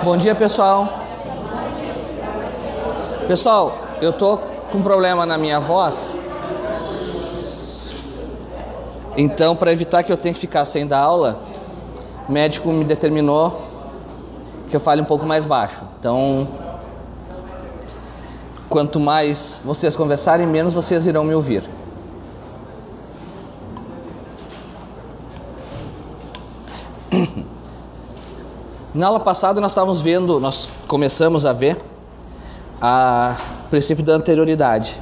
Bom dia, pessoal. Pessoal, eu tô com um problema na minha voz. Então, para evitar que eu tenha que ficar sem dar aula, o médico me determinou que eu fale um pouco mais baixo. Então, quanto mais vocês conversarem, menos vocês irão me ouvir. Na aula passada nós começamos a ver o princípio da anterioridade.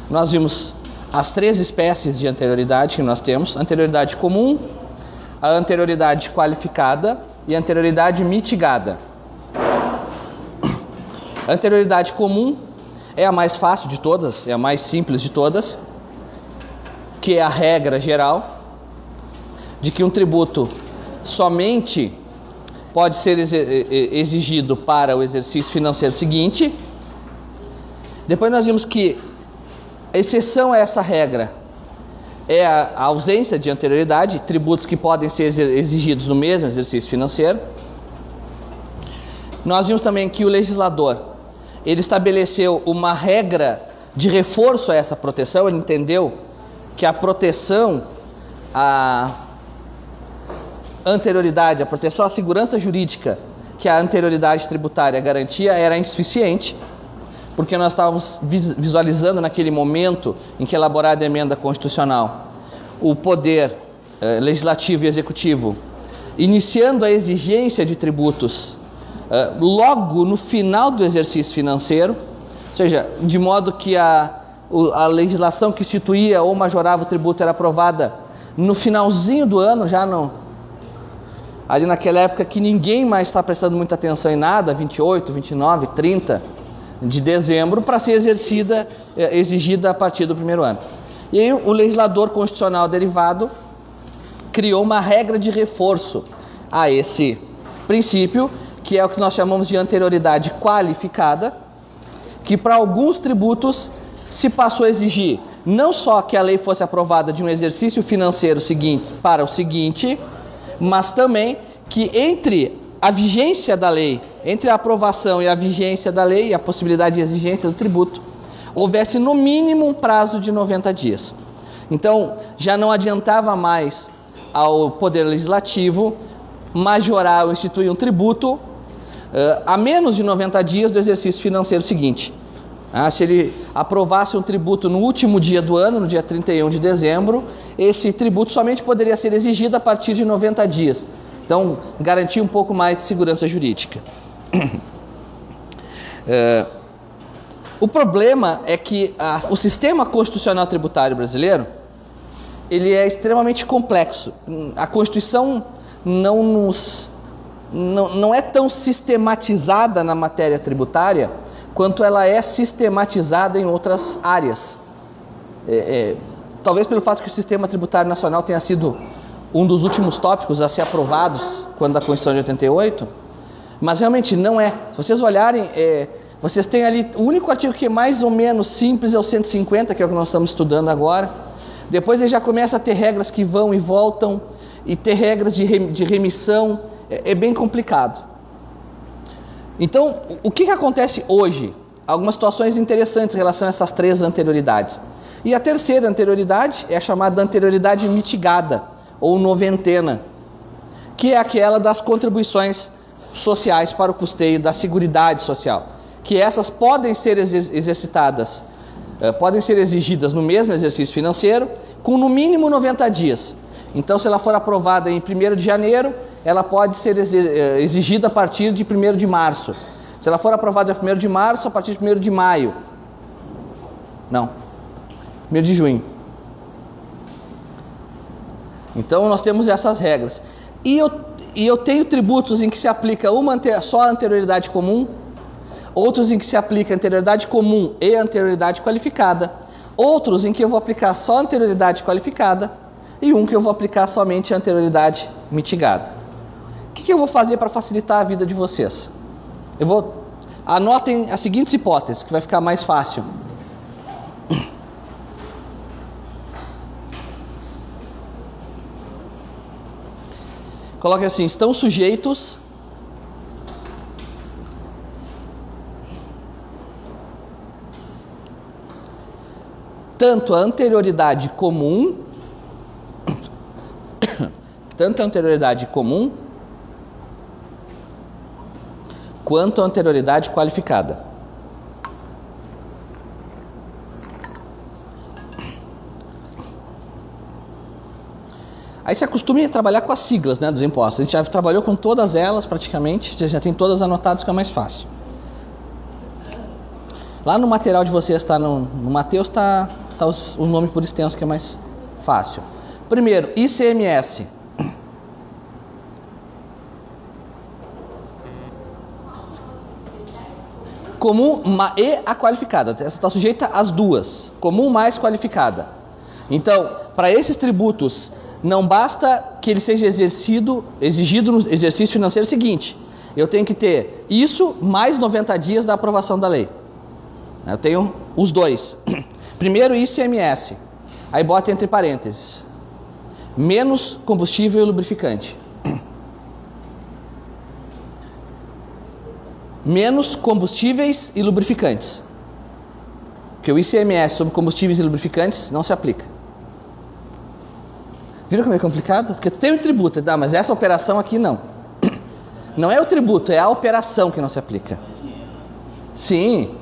Nós vimos as três espécies de anterioridade que nós temos: anterioridade comum, a anterioridade qualificada e a anterioridade mitigada. A anterioridade comum é a mais fácil de todas, é a mais simples de todas, que é a regra geral de que um tributo somente pode ser exigido para o exercício financeiro seguinte. Depois nós vimos que a exceção a essa regra é a ausência de anterioridade, tributos que podem ser exigidos no mesmo exercício financeiro. Nós vimos também que o legislador, ele estabeleceu uma regra de reforço a essa proteção. Ele entendeu que a proteção, a anterioridade, a proteção à segurança jurídica que a anterioridade tributária garantia era insuficiente, porque nós estávamos visualizando naquele momento em que elaborada a emenda constitucional o poder legislativo e executivo iniciando a exigência de tributos logo no final do exercício financeiro, ou seja, de modo que a legislação que instituía ou majorava o tributo era aprovada no finalzinho do ano, já ali naquela época que ninguém mais está prestando muita atenção em nada, 28, 29, 30 de dezembro, para ser exigida a partir do primeiro ano. E aí o legislador constitucional derivado criou uma regra de reforço a esse princípio, que é o que nós chamamos de anterioridade qualificada, que para alguns tributos se passou a exigir não só que a lei fosse aprovada de um exercício financeiro seguinte para o seguinte, mas também que entre a vigência da lei, entre a aprovação e a vigência da lei e a possibilidade de exigência do tributo, houvesse no mínimo um prazo de 90 dias. Então, já não adiantava mais ao Poder Legislativo majorar ou instituir um tributo a menos de 90 dias do exercício financeiro seguinte. Se ele aprovasse um tributo no último dia do ano, no dia 31 de dezembro, esse tributo somente poderia ser exigido a partir de 90 dias. Então, garantia um pouco mais de segurança jurídica. O problema é que o sistema constitucional tributário brasileiro, ele é extremamente complexo. A Constituição não é tão sistematizada na matéria tributária quanto ela é sistematizada em outras áreas. Talvez pelo fato que o sistema tributário nacional tenha sido um dos últimos tópicos a ser aprovados quando da Constituição de 88, mas realmente não é. Se vocês olharem, vocês têm ali, o único artigo que é mais ou menos simples é o 150, que é o que nós estamos estudando agora. Depois ele já começa a ter regras que vão e voltam, e ter regras de remissão, é bem complicado. Então, o que acontece hoje? Algumas situações interessantes em relação a essas três anterioridades. E a terceira anterioridade é a chamada anterioridade mitigada, ou noventena, que é aquela das contribuições sociais para o custeio da Seguridade Social, que essas podem ser exercitadas, podem ser exigidas no mesmo exercício financeiro, com no mínimo 90 dias. Então, se ela for aprovada em 1º de janeiro, ela pode ser exigida a partir de 1º de março. Se ela for aprovada em 1º de março, a partir de 1º de maio. Não, 1º de junho. Então, nós temos essas regras. E eu tenho tributos em que se aplica só a anterioridade comum, outros em que se aplica a anterioridade comum e a anterioridade qualificada, outros em que eu vou aplicar só a anterioridade qualificada, e um que eu vou aplicar somente a anterioridade mitigada. O que eu vou fazer para facilitar a vida de vocês? Anotem as seguintes hipóteses, que vai ficar mais fácil. Coloque assim: estão sujeitos tanto a anterioridade comum, quanto a anterioridade qualificada. Aí se acostume a trabalhar com as siglas, né, dos impostos. A gente já trabalhou com todas elas praticamente, já tem todas anotadas, fica mais fácil. Lá no material de vocês, no Mateus, está o nome por extenso, que é mais fácil. Primeiro, ICMS. Comum e a qualificada. Essa está sujeita às duas. Comum mais qualificada. Então, para esses tributos, não basta que ele seja exigido no exercício financeiro seguinte. Eu tenho que ter isso mais 90 dias da aprovação da lei. Eu tenho os dois. Primeiro, ICMS. Aí bota entre parênteses. Menos combustível e lubrificante. Menos combustíveis e lubrificantes. Porque o ICMS sobre combustíveis e lubrificantes não se aplica. Viram como é complicado? Porque tu tem um tributo, mas essa operação aqui não. Não é o tributo, é a operação que não se aplica. Sim.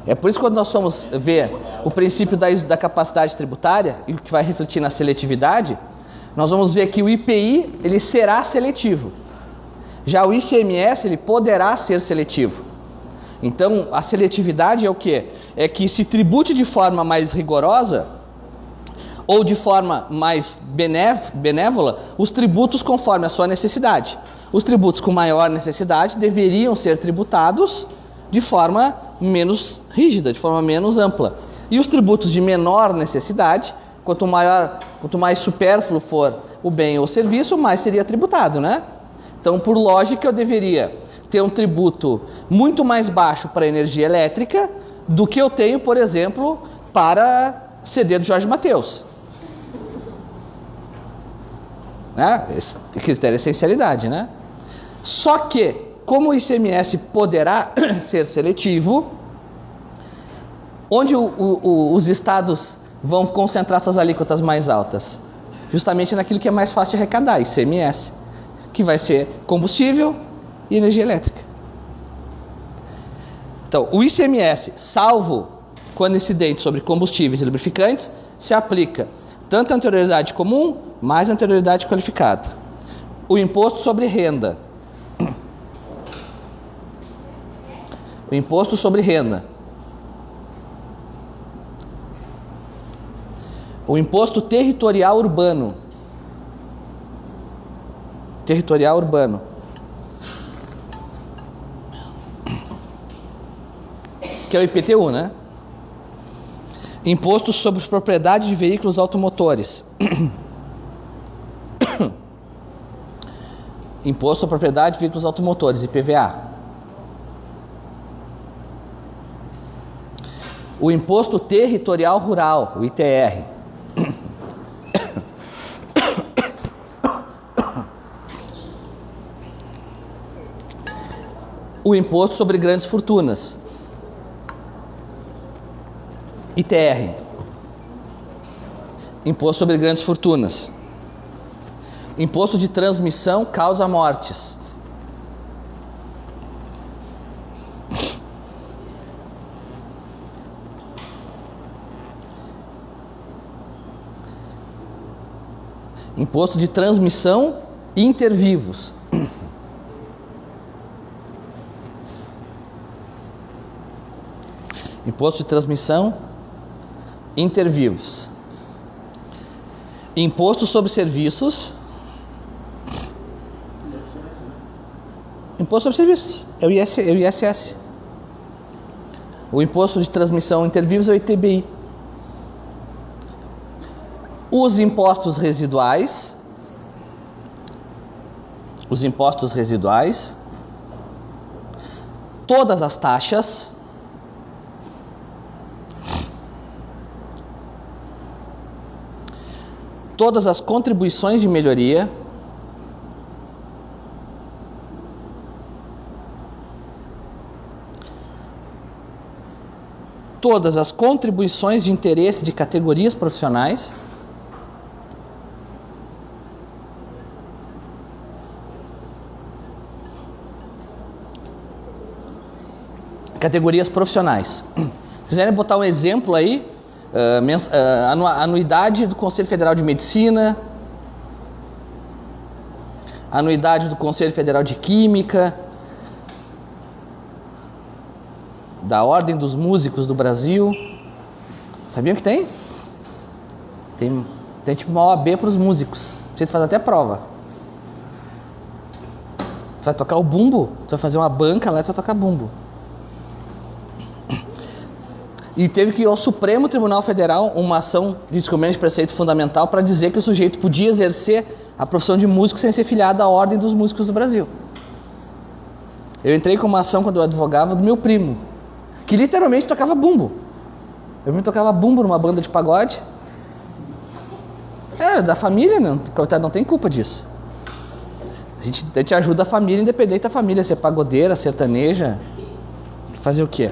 É por isso que quando nós vamos ver o princípio da capacidade tributária, e que vai refletir na seletividade, nós vamos ver que o IPI ele será seletivo. Já o ICMS ele poderá ser seletivo. Então a seletividade é o quê? É que se tribute de forma mais rigorosa ou de forma mais benévola os tributos conforme a sua necessidade. Os tributos com maior necessidade deveriam ser tributados de forma menos rígida, de forma menos ampla. E os tributos de menor necessidade, quanto mais supérfluo for o bem ou serviço, mais seria tributado, né? Então, por lógica, eu deveria ter um tributo muito mais baixo para a energia elétrica do que eu tenho, por exemplo, para CD do Jorge Mateus. Né? Esse critério é essencialidade, né? Só que, como o ICMS poderá ser seletivo, onde os estados vão concentrar suas alíquotas mais altas? Justamente naquilo que é mais fácil de arrecadar, ICMS, que vai ser combustível e energia elétrica. Então, o ICMS, salvo quando incidente sobre combustíveis e lubrificantes, se aplica tanto a anterioridade comum, mais a anterioridade qualificada. O imposto sobre renda. O imposto sobre renda. O imposto territorial urbano. Territorial urbano. Que é o IPTU, né? Imposto sobre propriedade de veículos automotores. Imposto sobre propriedade de veículos automotores, IPVA. O imposto territorial rural, o ITR. O imposto sobre grandes fortunas, ITR. Imposto sobre grandes fortunas. Imposto de transmissão causa mortes. Imposto de transmissão intervivos. Imposto de transmissão intervivos. Imposto sobre serviços. Imposto sobre serviços é o ISS. O imposto de transmissão intervivos é o ITBI. Os impostos residuais. Os impostos residuais. Todas as taxas. Todas as contribuições de melhoria. todas as contribuições de interesse de categorias profissionais Se quiserem botar um exemplo aí, anuidade do Conselho Federal de Medicina, anuidade do Conselho Federal de Química, da Ordem dos Músicos do Brasil. Sabiam que tem? Tem tipo uma OAB para os músicos. Você faz até prova. Tu vai tocar o bumbo, tu vai fazer uma banca lá e tu vai tocar bumbo. E teve que ir ao Supremo Tribunal Federal uma ação de descumprimento de preceito fundamental para dizer que o sujeito podia exercer a profissão de músico sem ser filiado à Ordem dos Músicos do Brasil. Eu entrei com uma ação quando eu advogava do meu primo, que literalmente tocava bumbo. Eu me tocava bumbo numa banda de pagode. Da família, não, coitado, não tem culpa disso. A gente ajuda a família, independente da família, ser pagodeira, sertaneja, fazer o quê?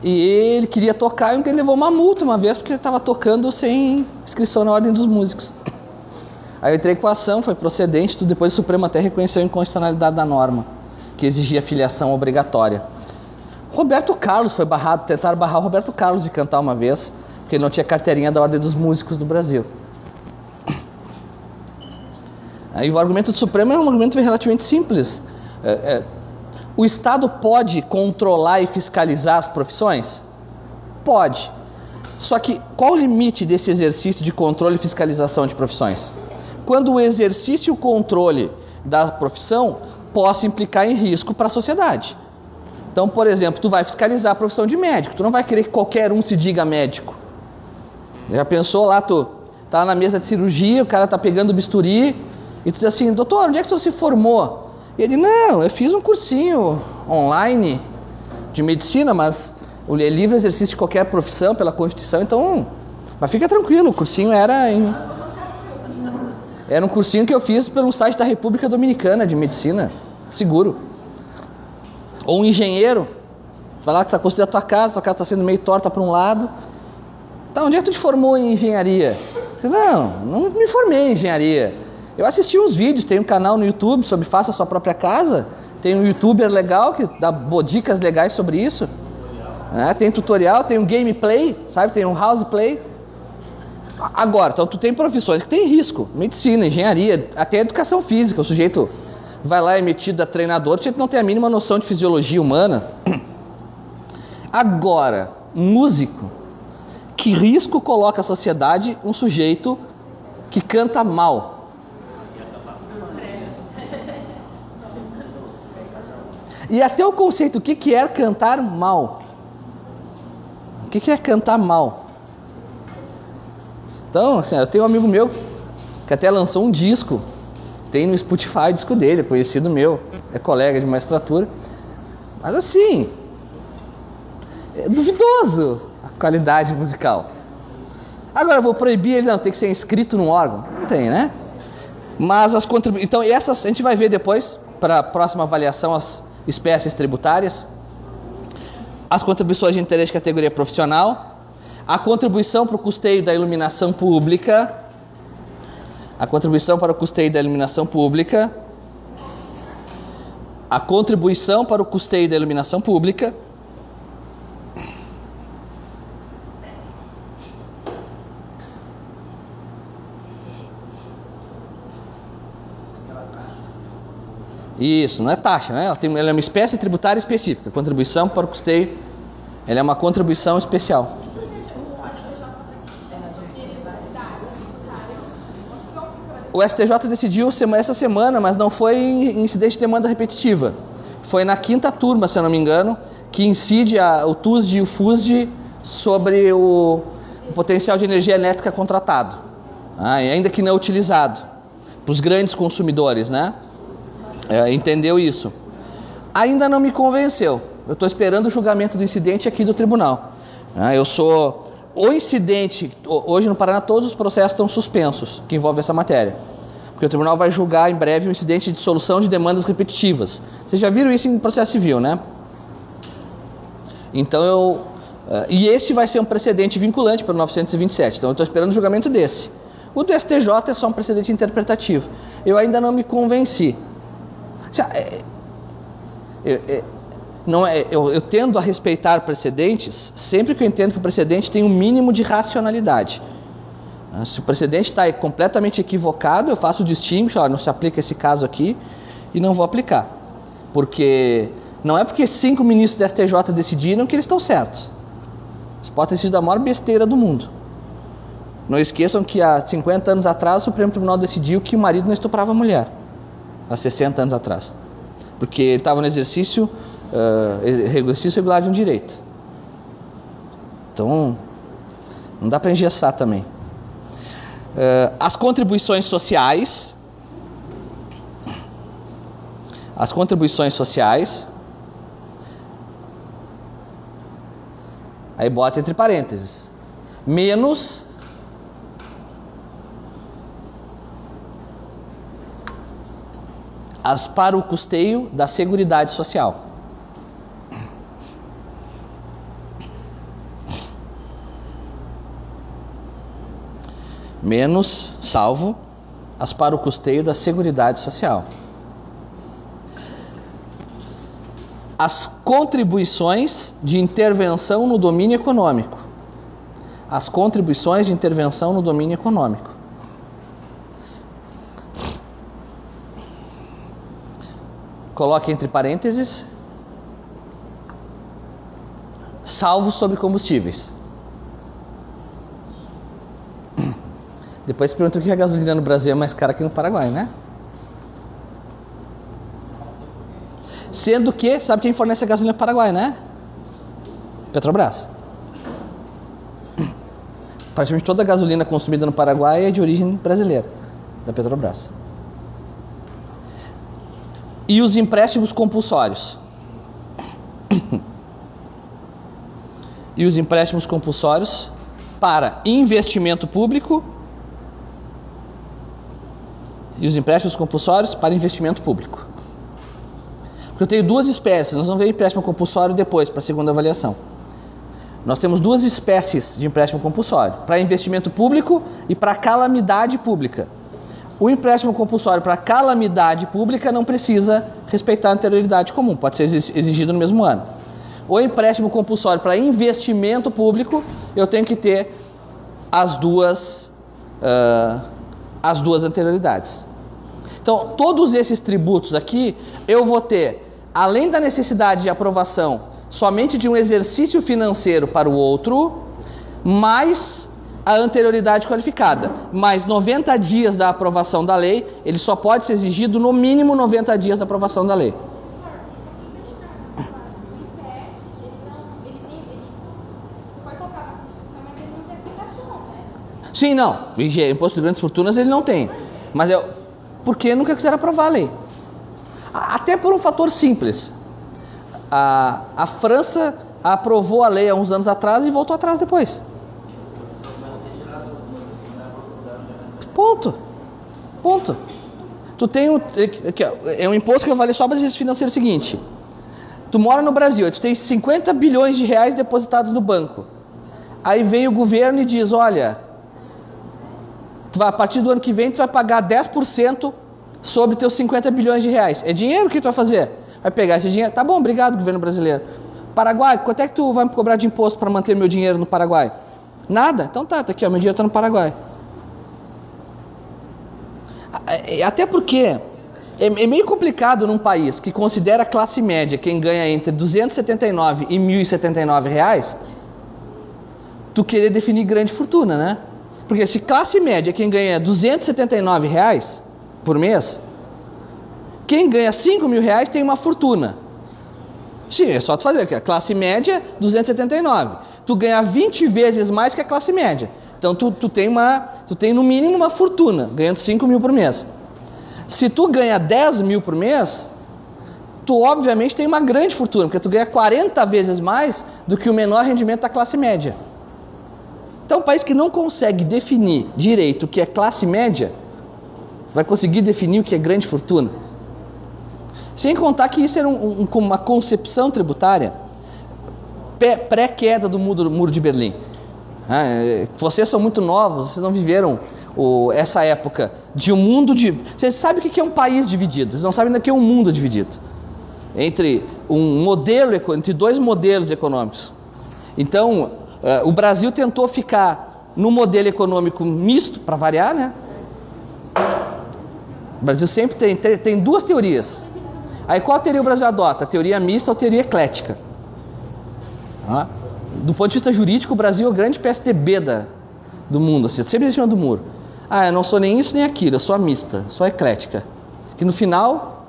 E ele queria tocar e ele levou uma multa uma vez porque ele estava tocando sem inscrição na Ordem dos Músicos. Aí eu entrei com a ação, foi procedente, tudo. Depois o Supremo até reconheceu a inconstitucionalidade da norma, que exigia filiação obrigatória. Roberto Carlos foi barrado, tentaram barrar o Roberto Carlos de cantar uma vez, porque ele não tinha carteirinha da Ordem dos Músicos do Brasil. Aí o argumento do Supremo é um argumento relativamente simples. O Estado pode controlar e fiscalizar as profissões? Pode. Só que qual o limite desse exercício de controle e fiscalização de profissões? Quando o exercício e o controle da profissão possa implicar em risco para a sociedade. Então, por exemplo, tu vai fiscalizar a profissão de médico, tu não vai querer que qualquer um se diga médico. Já pensou lá, tu tá na mesa de cirurgia, o cara tá pegando o bisturi e tu diz assim: doutor, onde é que o senhor se formou? E ele: não, eu fiz um cursinho online de medicina, mas é livre exercício de qualquer profissão pela Constituição, então... Mas fica tranquilo, o cursinho era um cursinho que eu fiz pelo site da República Dominicana de Medicina, seguro. Ou um engenheiro, vai lá que está construindo a tua casa está sendo meio torta para um lado. Tá, onde é que tu te formou em engenharia? Não me formei em engenharia. Eu assisti uns vídeos, tem um canal no YouTube sobre faça a sua própria casa, tem um youtuber legal que dá dicas legais sobre isso. Tem tutorial, tem um gameplay, sabe? Tem um house play. Agora, então tu tem profissões que tem risco, medicina, engenharia, até educação física. O sujeito vai lá, é metido a treinador, o sujeito não tem a mínima noção de fisiologia humana. Agora, músico, que risco coloca a sociedade um sujeito que canta mal? E até o conceito, o que é cantar mal? O que é cantar mal? Então, assim, eu tenho um amigo meu que até lançou um disco, tem no Spotify o disco dele, é conhecido meu, é colega de magistratura, mas assim, é duvidoso a qualidade musical. Agora, eu vou proibir ele, não, tem que ser inscrito num órgão? Não tem, né? Mas as contribuições, então essas a gente vai ver depois, para a próxima avaliação, as espécies tributárias, as contribuições de interesse de categoria profissional, a contribuição para o custeio da iluminação pública, a contribuição para o custeio da iluminação pública, a contribuição para o custeio da iluminação pública, isso, não é taxa, né? Ela é uma espécie tributária específica. Contribuição para o custeio, ela é uma contribuição especial. O STJ decidiu essa semana, mas não foi em incidente de demanda repetitiva. Foi na 5ª turma, se eu não me engano, que incide o TUSD e o FUSD sobre o potencial de energia elétrica contratado, ainda que não utilizado, para os grandes consumidores, né? Entendeu isso? Ainda não me convenceu. Eu estou esperando o julgamento do incidente aqui do tribunal. O incidente, hoje no Paraná todos os processos estão suspensos que envolvem essa matéria, porque o tribunal vai julgar em breve o incidente de dissolução de demandas repetitivas. Vocês já viram isso em processo civil, né? Então e esse vai ser um precedente vinculante para o 927. Então eu estou esperando o julgamento desse. O do STJ é só um precedente interpretativo. Eu ainda não me convenci. Eu tendo a respeitar precedentes sempre que eu entendo que o precedente tem um mínimo de racionalidade. Se o precedente está completamente equivocado, eu faço o distingo, não se aplica esse caso aqui e não vou aplicar. Porque não é porque 5 ministros do STJ decidiram que eles estão certos. Isso pode ter sido a maior besteira do mundo. Não esqueçam que há 50 anos atrás o Supremo Tribunal decidiu que o marido não estuprava a mulher. Há 60 anos atrás. Porque ele estava no exercício regular de um direito. Então, não dá para engessar também. As contribuições sociais. Aí bota entre parênteses. Menos as para o custeio da Seguridade Social. Menos, salvo, as para o custeio da Seguridade Social. As contribuições de intervenção no domínio econômico. As contribuições de intervenção no domínio econômico. Coloque entre parênteses, salvo sobre combustíveis. Depois se pergunta por que a gasolina no Brasil é mais cara que no Paraguai, né? Sendo que, sabe quem fornece a gasolina no Paraguai, né? Petrobras. Praticamente toda a gasolina consumida no Paraguai é de origem brasileira, da Petrobras. E os empréstimos compulsórios. E os empréstimos compulsórios para investimento público. E os empréstimos compulsórios para investimento público. Porque eu tenho duas espécies, nós vamos ver empréstimo compulsório depois, para a segunda avaliação. Nós temos duas espécies de empréstimo compulsório, para investimento público e para calamidade pública. O empréstimo compulsório para calamidade pública não precisa respeitar a anterioridade comum, pode ser exigido no mesmo ano. O empréstimo compulsório para investimento público, eu tenho que ter as duas anterioridades. Então, todos esses tributos aqui, eu vou ter, além da necessidade de aprovação somente de um exercício financeiro para o outro, mais a anterioridade qualificada, mais 90 dias da aprovação da lei, ele só pode ser exigido no mínimo 90 dias da aprovação da lei. Sim, não. O imposto de grandes fortunas ele não tem. Mas porque nunca quiseram aprovar a lei. Até por um fator simples. A França aprovou a lei há uns anos atrás e voltou atrás depois. Ponto. Tu tem é um imposto que vai valer só para exercício financeiro seguinte. Tu mora no Brasil, tu tem 50 bilhões de reais depositados no banco. Aí vem o governo e diz, olha, a partir do ano que vem tu vai pagar 10% sobre teus 50 bilhões de reais. É dinheiro que tu vai fazer? Vai pegar esse dinheiro? Tá bom, obrigado, governo brasileiro. Paraguai, quanto é que tu vai me cobrar de imposto para manter meu dinheiro no Paraguai? Nada? Então tá aqui, ó, meu dinheiro tá no Paraguai. Até porque é meio complicado num país que considera a classe média quem ganha entre 279 e 1.079 reais, tu querer definir grande fortuna, né? Porque se classe média quem ganha 279 reais por mês, quem ganha 5 mil reais tem uma fortuna. Sim, é só tu fazer aqui. A classe média, 279. Tu ganha 20 vezes mais que a classe média. Então tu tem no mínimo uma fortuna, ganhando 5 mil por mês. Se tu ganha 10 mil por mês, tu obviamente tem uma grande fortuna, porque tu ganha 40 vezes mais do que o menor rendimento da classe média. Então um país que não consegue definir direito o que é classe média, vai conseguir definir o que é grande fortuna? Sem contar que isso era uma concepção tributária pré-queda do Muro de Berlim. Vocês são muito novos, vocês não viveram essa época de um mundo de... Vocês sabem o que é um país dividido, vocês não sabem ainda o que é um mundo dividido. Entre dois modelos econômicos. Então, o Brasil tentou ficar no modelo econômico misto, para variar, né? O Brasil sempre tem duas teorias. Aí qual teoria o Brasil adota? A teoria mista ou a teoria eclética? Do ponto de vista jurídico, o Brasil é o grande PSDB do mundo, assim, sempre em cima do muro. Eu não sou nem isso nem aquilo, eu sou a mista, sou a eclética. Que no final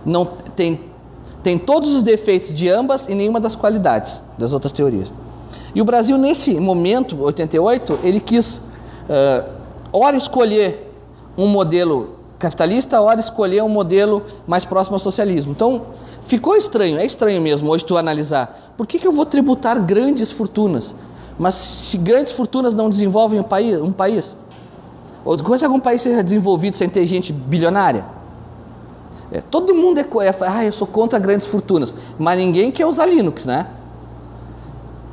não tem todos os defeitos de ambas e nenhuma das qualidades das outras teorias. E o Brasil, nesse momento, 88, ele quis, ora escolher um modelo capitalista, ora escolher um modelo mais próximo ao socialismo. Então, ficou estranho, é estranho mesmo hoje tu analisar. Por que eu vou tributar grandes fortunas? Mas se grandes fortunas não desenvolvem um país? Ou como é que algum país seja desenvolvido sem ter gente bilionária? Todo mundo eu sou contra grandes fortunas, mas ninguém quer usar Linux, né?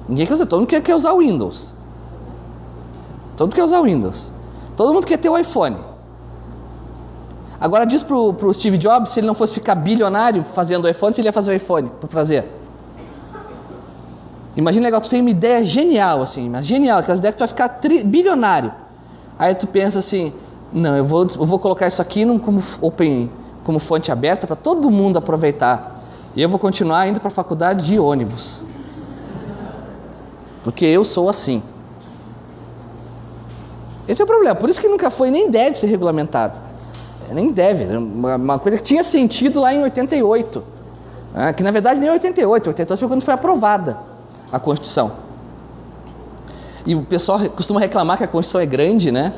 Ninguém quer usar, todo mundo quer usar Windows. Todo mundo quer usar Windows. Todo mundo quer ter o iPhone. Agora diz pro Steve Jobs, se ele não fosse ficar bilionário fazendo o iPhone, se ele ia fazer o iPhone, por prazer. Imagina, legal, tu tem uma ideia genial, assim, mas genial, aquelas ideias que tu vai ficar bilionário. Aí tu pensa assim, não, eu vou colocar isso aqui como fonte aberta para todo mundo aproveitar. E eu vou continuar indo para a faculdade de ônibus. Porque eu sou assim. Esse é o problema, por isso que nunca foi, nem deve ser regulamentado. Nem deve, uma coisa que tinha sentido lá em 88. Que na verdade nem 88 foi quando foi aprovada a Constituição. E o pessoal costuma reclamar que a Constituição é grande, né?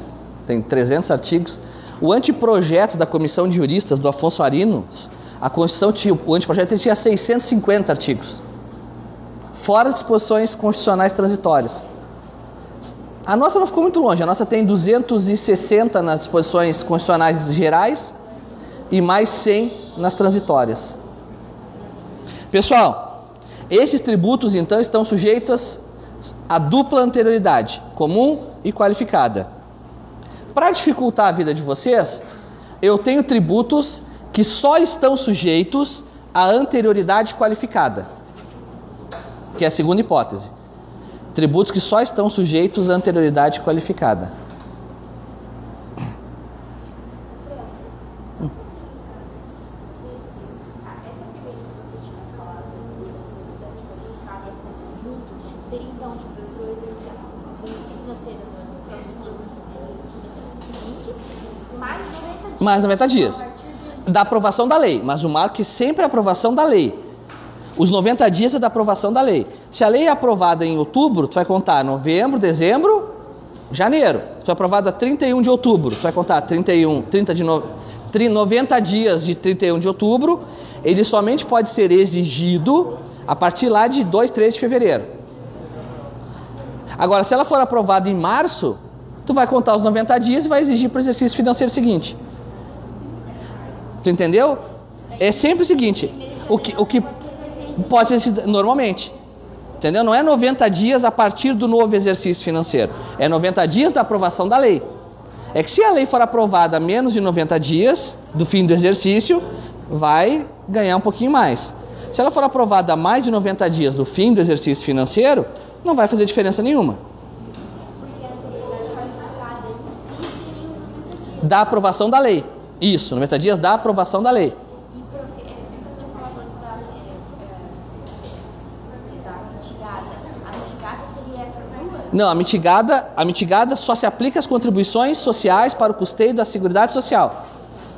Tem 300 artigos. O anteprojeto da Comissão de Juristas do Afonso Arinos, o anteprojeto tinha 650 artigos. Fora disposições constitucionais transitórias. A nossa não ficou muito longe, a nossa tem 260 nas disposições constitucionais gerais e mais 100 nas transitórias. Pessoal, esses tributos então estão sujeitos à dupla anterioridade, comum e qualificada. Para dificultar a vida de vocês, eu tenho tributos que só estão sujeitos à anterioridade qualificada, que é a segunda hipótese. Tributos que só estão sujeitos à anterioridade qualificada. Seria então, do exercício financeiro seguinte, mais 90 dias. Da aprovação da lei, mas o marco é sempre a aprovação da lei. Os 90 dias é da aprovação da lei. Se a lei é aprovada em outubro, tu vai contar novembro, dezembro, janeiro. Se foi aprovada 31 de outubro, tu vai contar 90 dias de 31 de outubro. Ele somente pode ser exigido a partir lá de 2, 3 de fevereiro. Agora, se ela for aprovada em março, tu vai contar os 90 dias e vai exigir para o exercício financeiro seguinte. Tu entendeu? É sempre o seguinte, o que pode ser normalmente, entendeu? Não é 90 dias a partir do novo exercício financeiro, é 90 dias da aprovação da lei. É que se a lei for aprovada a menos de 90 dias do fim do exercício, vai ganhar um pouquinho mais. Se ela for aprovada a mais de 90 dias do fim do exercício financeiro, não vai fazer diferença nenhuma. Da aprovação da lei. Isso, 90 dias da aprovação da lei. Não, a mitigada só se aplica às contribuições sociais para o custeio da Seguridade Social,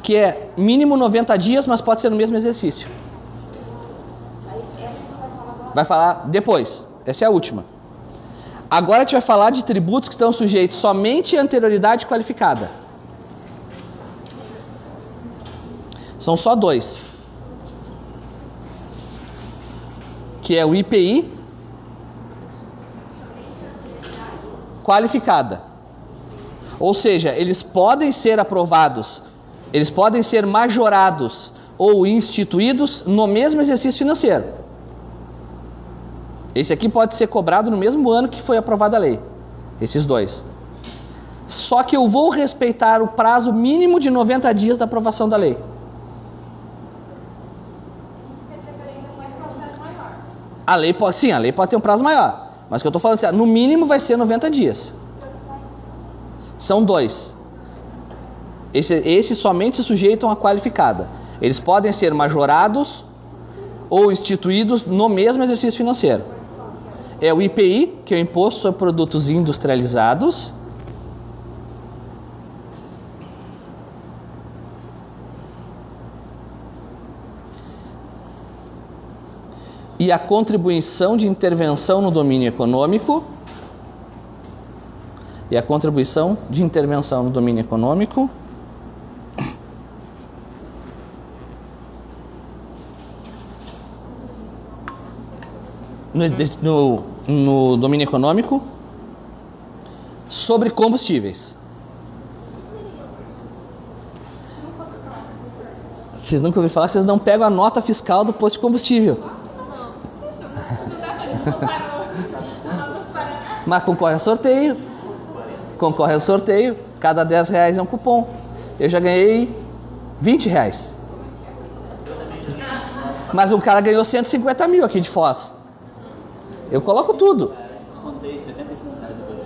que é mínimo 90 dias, mas pode ser no mesmo exercício. Vai falar depois, essa é a última. Agora a gente vai falar de tributos que estão sujeitos somente à anterioridade qualificada. São só dois, que é o IPI qualificada. Ou seja, eles podem ser aprovados, eles podem ser majorados ou instituídos no mesmo exercício financeiro. Esse aqui pode ser cobrado no mesmo ano que foi aprovada a lei. Esses dois. Só que eu vou respeitar o prazo mínimo de 90 dias da aprovação da lei. Isso quer dizer que a lei ainda faz processo maior. A lei pode ter um prazo maior. Mas o que eu estou falando assim, no mínimo vai ser 90 dias. São dois. Esses somente se sujeitam à qualificada. Eles podem ser majorados ou instituídos no mesmo exercício financeiro. É o IPI, que é o Imposto sobre Produtos Industrializados. E a contribuição de intervenção no domínio econômico. E a contribuição de intervenção no domínio econômico. No domínio econômico sobre combustíveis. Vocês nunca ouviram falar? Vocês não pegam a nota fiscal do posto de combustível. Mas concorre ao sorteio. Concorre ao sorteio. Cada 10 reais é um cupom. Eu já ganhei 20 reais. Mas o cara ganhou 150 mil aqui de Foz. Eu coloco tudo. Descontei 75 reais depois.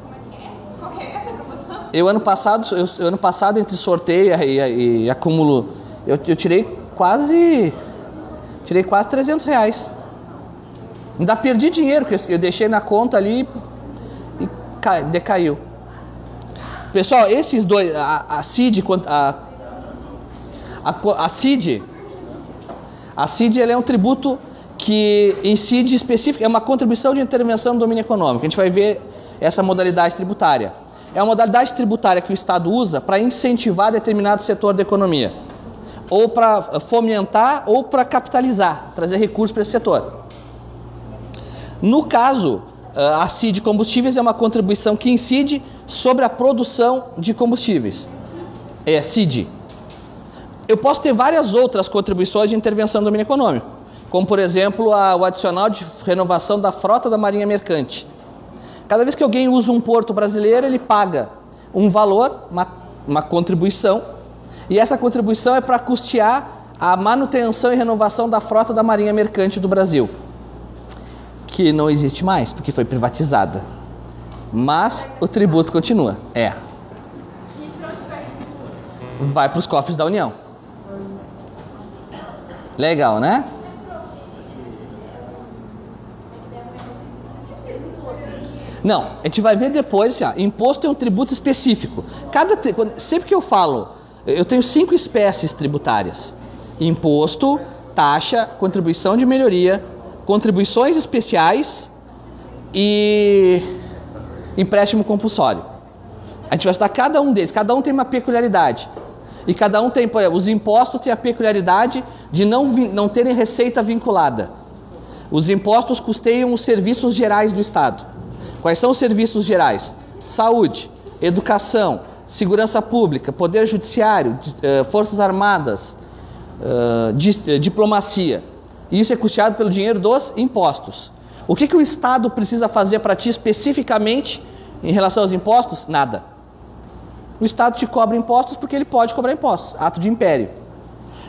Como é que é? Qual que é essa promoção? Eu ano passado entre sorteio e acúmulo, eu tirei quase 300 reais. Ainda perdi dinheiro, porque eu deixei na conta ali e decaiu. Pessoal, esses dois, a CID ela é um tributo que incide específico, é uma contribuição de intervenção no domínio econômico. A gente vai ver essa modalidade tributária. É uma modalidade tributária que o Estado usa para incentivar determinado setor da economia, ou para fomentar, ou para capitalizar, trazer recursos para esse setor. No caso, a CID Combustíveis é uma contribuição que incide sobre a produção de combustíveis. É CID. Eu posso ter várias outras contribuições de intervenção no domínio econômico, como por exemplo o adicional de renovação da frota da Marinha Mercante. Cada vez que alguém usa um porto brasileiro, ele paga um valor, uma contribuição, e essa contribuição é para custear a manutenção e renovação da frota da Marinha Mercante do Brasil, que não existe mais, porque foi privatizada. Mas o tributo continua. E para onde vai esse tributo? Vai para os cofres da União. Legal, né? Não, a gente vai ver depois, assim, imposto é um tributo específico. Sempre que eu falo, eu tenho 5 espécies tributárias: imposto, taxa, contribuição de melhoria, contribuições especiais e empréstimo compulsório. A gente vai estudar cada um deles, cada um tem uma peculiaridade. E cada um tem, por exemplo, os impostos têm a peculiaridade de não terem receita vinculada. Os impostos custeiam os serviços gerais do Estado. Quais são os serviços gerais? Saúde, educação, segurança pública, poder judiciário, forças armadas, diplomacia. Isso é custeado pelo dinheiro dos impostos. O que o Estado precisa fazer para ti especificamente em relação aos impostos? Nada. O Estado te cobra impostos porque ele pode cobrar impostos, ato de império.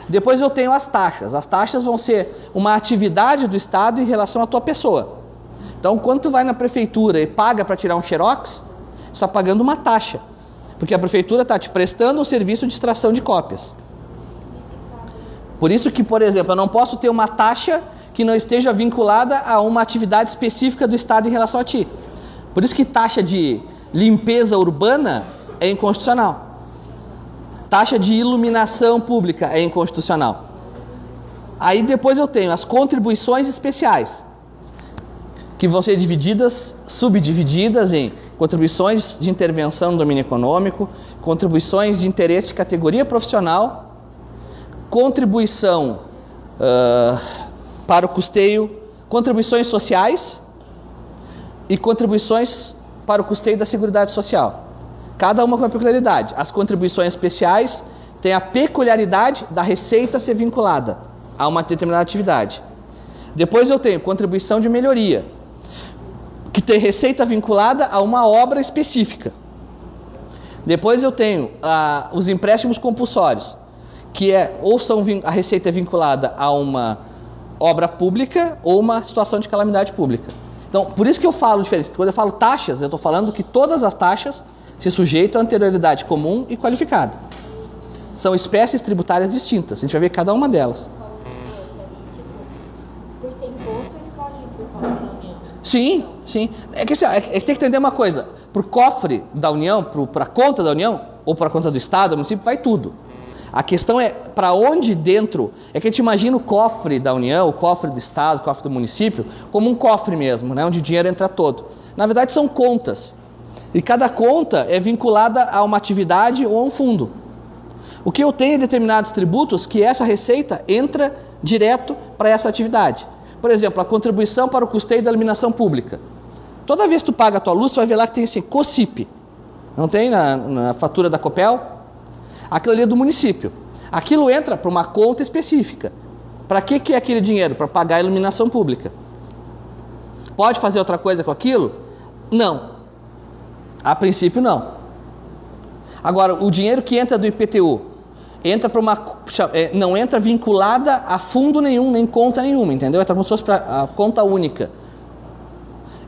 Depois eu tenho as taxas. As taxas vão ser uma atividade do Estado em relação à tua pessoa. Então, quando tu vai na prefeitura e paga para tirar um xerox, você está pagando uma taxa, porque a prefeitura está te prestando um serviço de extração de cópias. Por isso que, por exemplo, eu não posso ter uma taxa que não esteja vinculada a uma atividade específica do Estado em relação a ti. Por isso que taxa de limpeza urbana é inconstitucional. Taxa de iluminação pública é inconstitucional. Aí depois eu tenho as contribuições especiais, que vão ser subdivididas em contribuições de intervenção no domínio econômico, contribuições de interesse de categoria profissional, contribuição para o custeio, contribuições sociais e contribuições para o custeio da Seguridade Social. Cada uma com uma peculiaridade. As contribuições especiais têm a peculiaridade da receita ser vinculada a uma determinada atividade. Depois eu tenho contribuição de melhoria, que tem receita vinculada a uma obra específica. Depois eu tenho os empréstimos compulsórios, que a receita é vinculada a uma obra pública ou uma situação de calamidade pública. Então, por isso que eu falo diferente. Quando eu falo taxas, eu estou falando que todas as taxas se sujeitam à anterioridade comum e qualificada. São espécies tributárias distintas. A gente vai ver cada uma delas. Por ser imposto, ele pode ir por cofre da União. Sim, sim. É que tem que entender uma coisa. Para o cofre da União, para a conta da União, ou para a conta do Estado, do município, vai tudo. A questão é para onde dentro. É que a gente imagina o cofre da União, o cofre do Estado, o cofre do município, como um cofre mesmo, né, onde o dinheiro entra todo. Na verdade, são contas. E cada conta é vinculada a uma atividade ou a um fundo. O que eu tenho é determinados tributos que essa receita entra direto para essa atividade. Por exemplo, a contribuição para o custeio da iluminação pública. Toda vez que tu paga a tua luz, tu vai ver lá que tem assim, COSIP. Não tem na fatura da Copel? Aquilo ali é do município. Aquilo entra para uma conta específica. Para que é aquele dinheiro? Para pagar a iluminação pública. Pode fazer outra coisa com aquilo? Não. A princípio, não. Agora, o dinheiro que entra do IPTU entra para não entra vinculada a fundo nenhum, nem conta nenhuma, entendeu? Entra como se fosse para a conta única.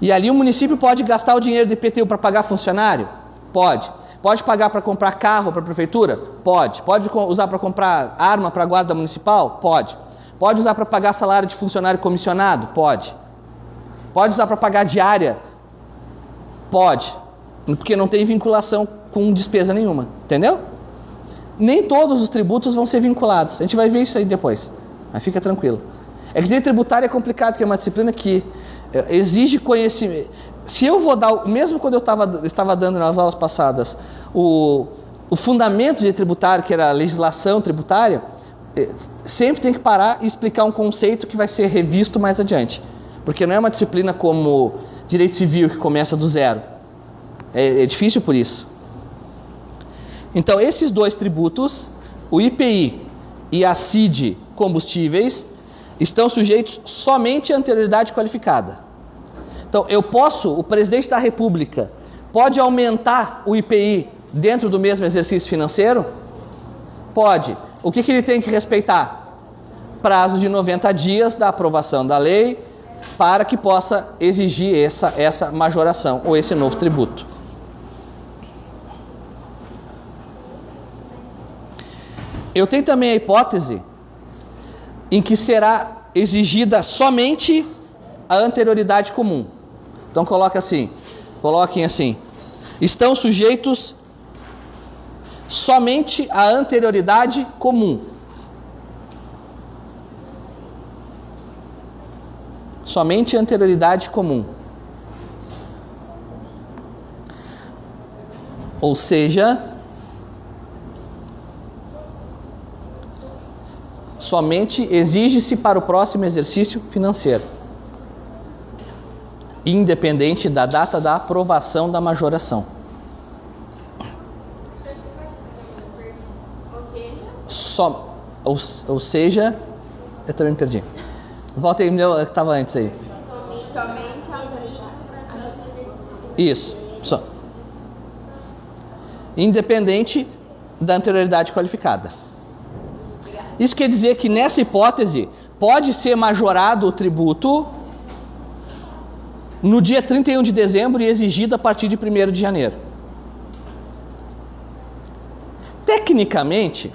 E ali o município pode gastar o dinheiro do IPTU para pagar funcionário? Pode. Pode pagar para comprar carro para a prefeitura? Pode. Pode usar para comprar arma para a guarda municipal? Pode. Pode usar para pagar salário de funcionário comissionado? Pode. Pode usar para pagar diária? Pode. Porque não tem vinculação com despesa nenhuma. Entendeu? Nem todos os tributos vão ser vinculados. A gente vai ver isso aí depois. Mas fica tranquilo. É que direito tributário é complicado, que é uma disciplina que exige conhecimento. Se eu vou dar, mesmo quando eu estava dando nas aulas passadas, o fundamento de direito tributário, que era a legislação tributária, sempre tem que parar e explicar um conceito que vai ser revisto mais adiante. Porque não é uma disciplina como direito civil, que começa do zero. É difícil por isso. Então, esses dois tributos, o IPI e a CID combustíveis, estão sujeitos somente à anterioridade qualificada. Então, o presidente da República pode aumentar o IPI dentro do mesmo exercício financeiro? Pode. O que ele tem que respeitar? Prazo de 90 dias da aprovação da lei para que possa exigir essa majoração ou esse novo tributo. Eu tenho também a hipótese em que será exigida somente a anterioridade comum. Então coloquem assim, estão sujeitos somente à anterioridade comum. Somente a anterioridade comum. Ou seja, somente exige-se para o próximo exercício financeiro, independente da data da aprovação da majoração. Ou seja, eu também me perdi. Volta aí, meu, que estava antes aí. Somente a Isso. Independente da anterioridade qualificada. Isso quer dizer que nessa hipótese pode ser majorado o tributo no dia 31 de dezembro e exigido a partir de 1º de janeiro. Tecnicamente,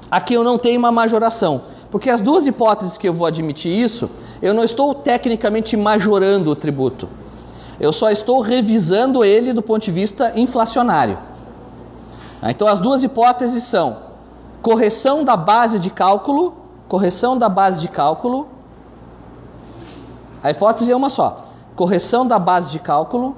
aqui eu não tenho uma majoração, porque as duas hipóteses que eu vou admitir isso, eu não estou tecnicamente majorando o tributo. Eu só estou revisando ele do ponto de vista inflacionário. Então as duas hipóteses são correção da base de cálculo, a hipótese é uma só, correção da base de cálculo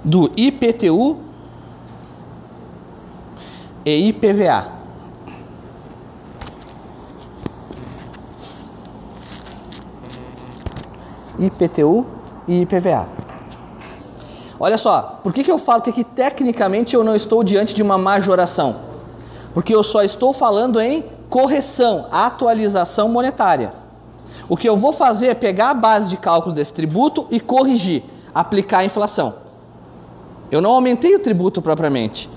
do IPTU e IPVA. IPTU e IPVA. Olha só, por que eu falo que aqui tecnicamente eu não estou diante de uma majoração? Porque eu só estou falando em correção, atualização monetária. O que eu vou fazer é pegar a base de cálculo desse tributo e corrigir, aplicar a inflação. Eu não aumentei o tributo propriamente.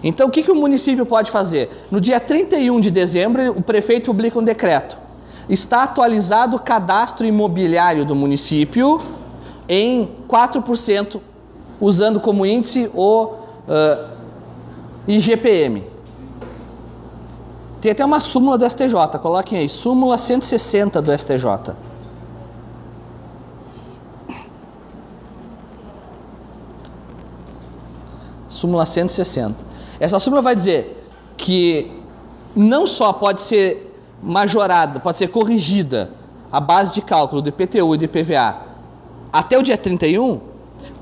Então o que o município pode fazer? No dia 31 de dezembro, o prefeito publica um decreto. Está atualizado o cadastro imobiliário do município em 4%, usando como índice o IGPM. Tem até uma súmula do STJ, coloquem aí, súmula 160 do STJ. Súmula 160. Essa súmula vai dizer que não só pode ser majorada, pode ser corrigida a base de cálculo do IPTU e do IPVA até o dia 31,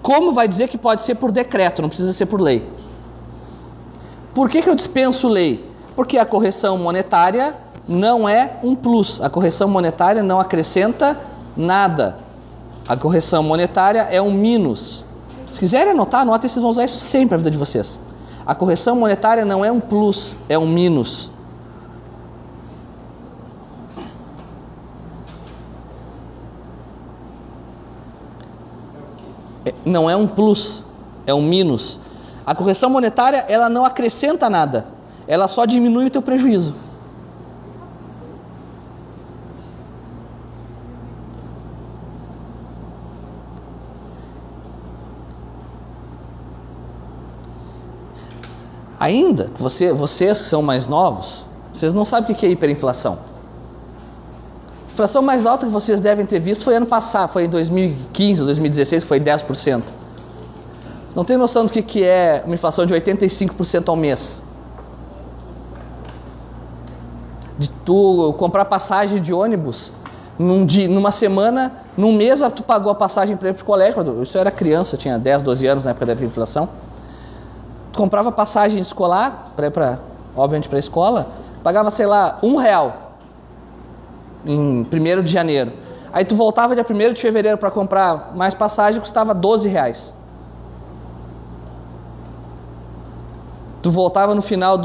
como vai dizer que pode ser por decreto, não precisa ser por lei. Por que eu dispenso lei? Porque a correção monetária não é um plus, a correção monetária não acrescenta nada. A correção monetária é um minus. Se quiserem anotar, anotem, vocês vão usar isso sempre na vida de vocês. A correção monetária não é um plus, é um minus. Não é um plus, é um minus. A correção monetária, ela não acrescenta nada, ela só diminui o teu prejuízo. Ainda, vocês que são mais novos, vocês não sabem o que é hiperinflação. A inflação mais alta que vocês devem ter visto foi ano passado, foi em 2015 ou 2016, foi 10%. Vocês não têm noção do que é uma inflação de 85% ao mês. De tu comprar passagem de ônibus, numa semana, num mês tu pagou a passagem para ir para o colégio. Isso eu era criança, eu tinha 10, 12 anos na época da hiperinflação. Tu comprava passagem escolar, obviamente para a escola, pagava, sei lá, R$1 em 1º de janeiro. Aí tu voltava dia 1º de fevereiro para comprar mais passagem, custava R$12. Tu voltava no final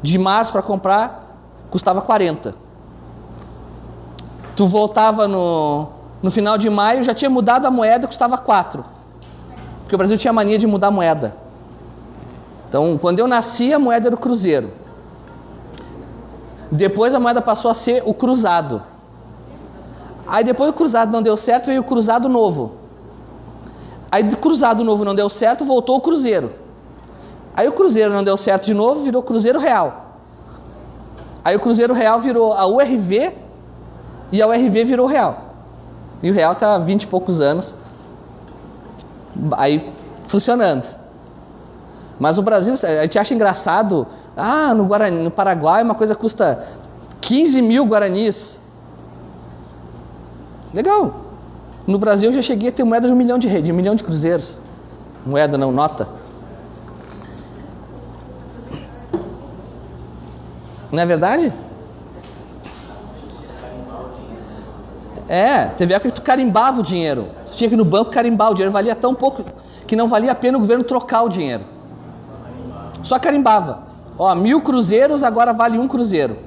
de março para comprar, custava 40. Tu voltava no final de maio, já tinha mudado a moeda, custava 4. Porque o Brasil tinha mania de mudar a moeda. Então, quando eu nasci, a moeda era o cruzeiro. Depois a moeda passou a ser o cruzado. Aí depois o cruzado não deu certo, veio o cruzado novo. Aí do cruzado novo não deu certo, voltou o cruzeiro. Aí o cruzeiro não deu certo de novo, virou cruzeiro real. Aí o cruzeiro real virou a URV e a URV virou o real. E o real está há 20 e poucos anos aí funcionando. Mas o Brasil, a gente acha engraçado, no Paraguai uma coisa custa 15 mil guaranis. Legal. No Brasil eu já cheguei a ter moeda de 1 milhão de cruzeiros. Moeda não, nota. Não é verdade? Teve época que tu carimbava o dinheiro. Tu tinha que ir no banco carimbar o dinheiro, valia tão pouco que não valia a pena o governo trocar o dinheiro. Só carimbava. 1.000 cruzeiros agora vale 1 cruzeiro.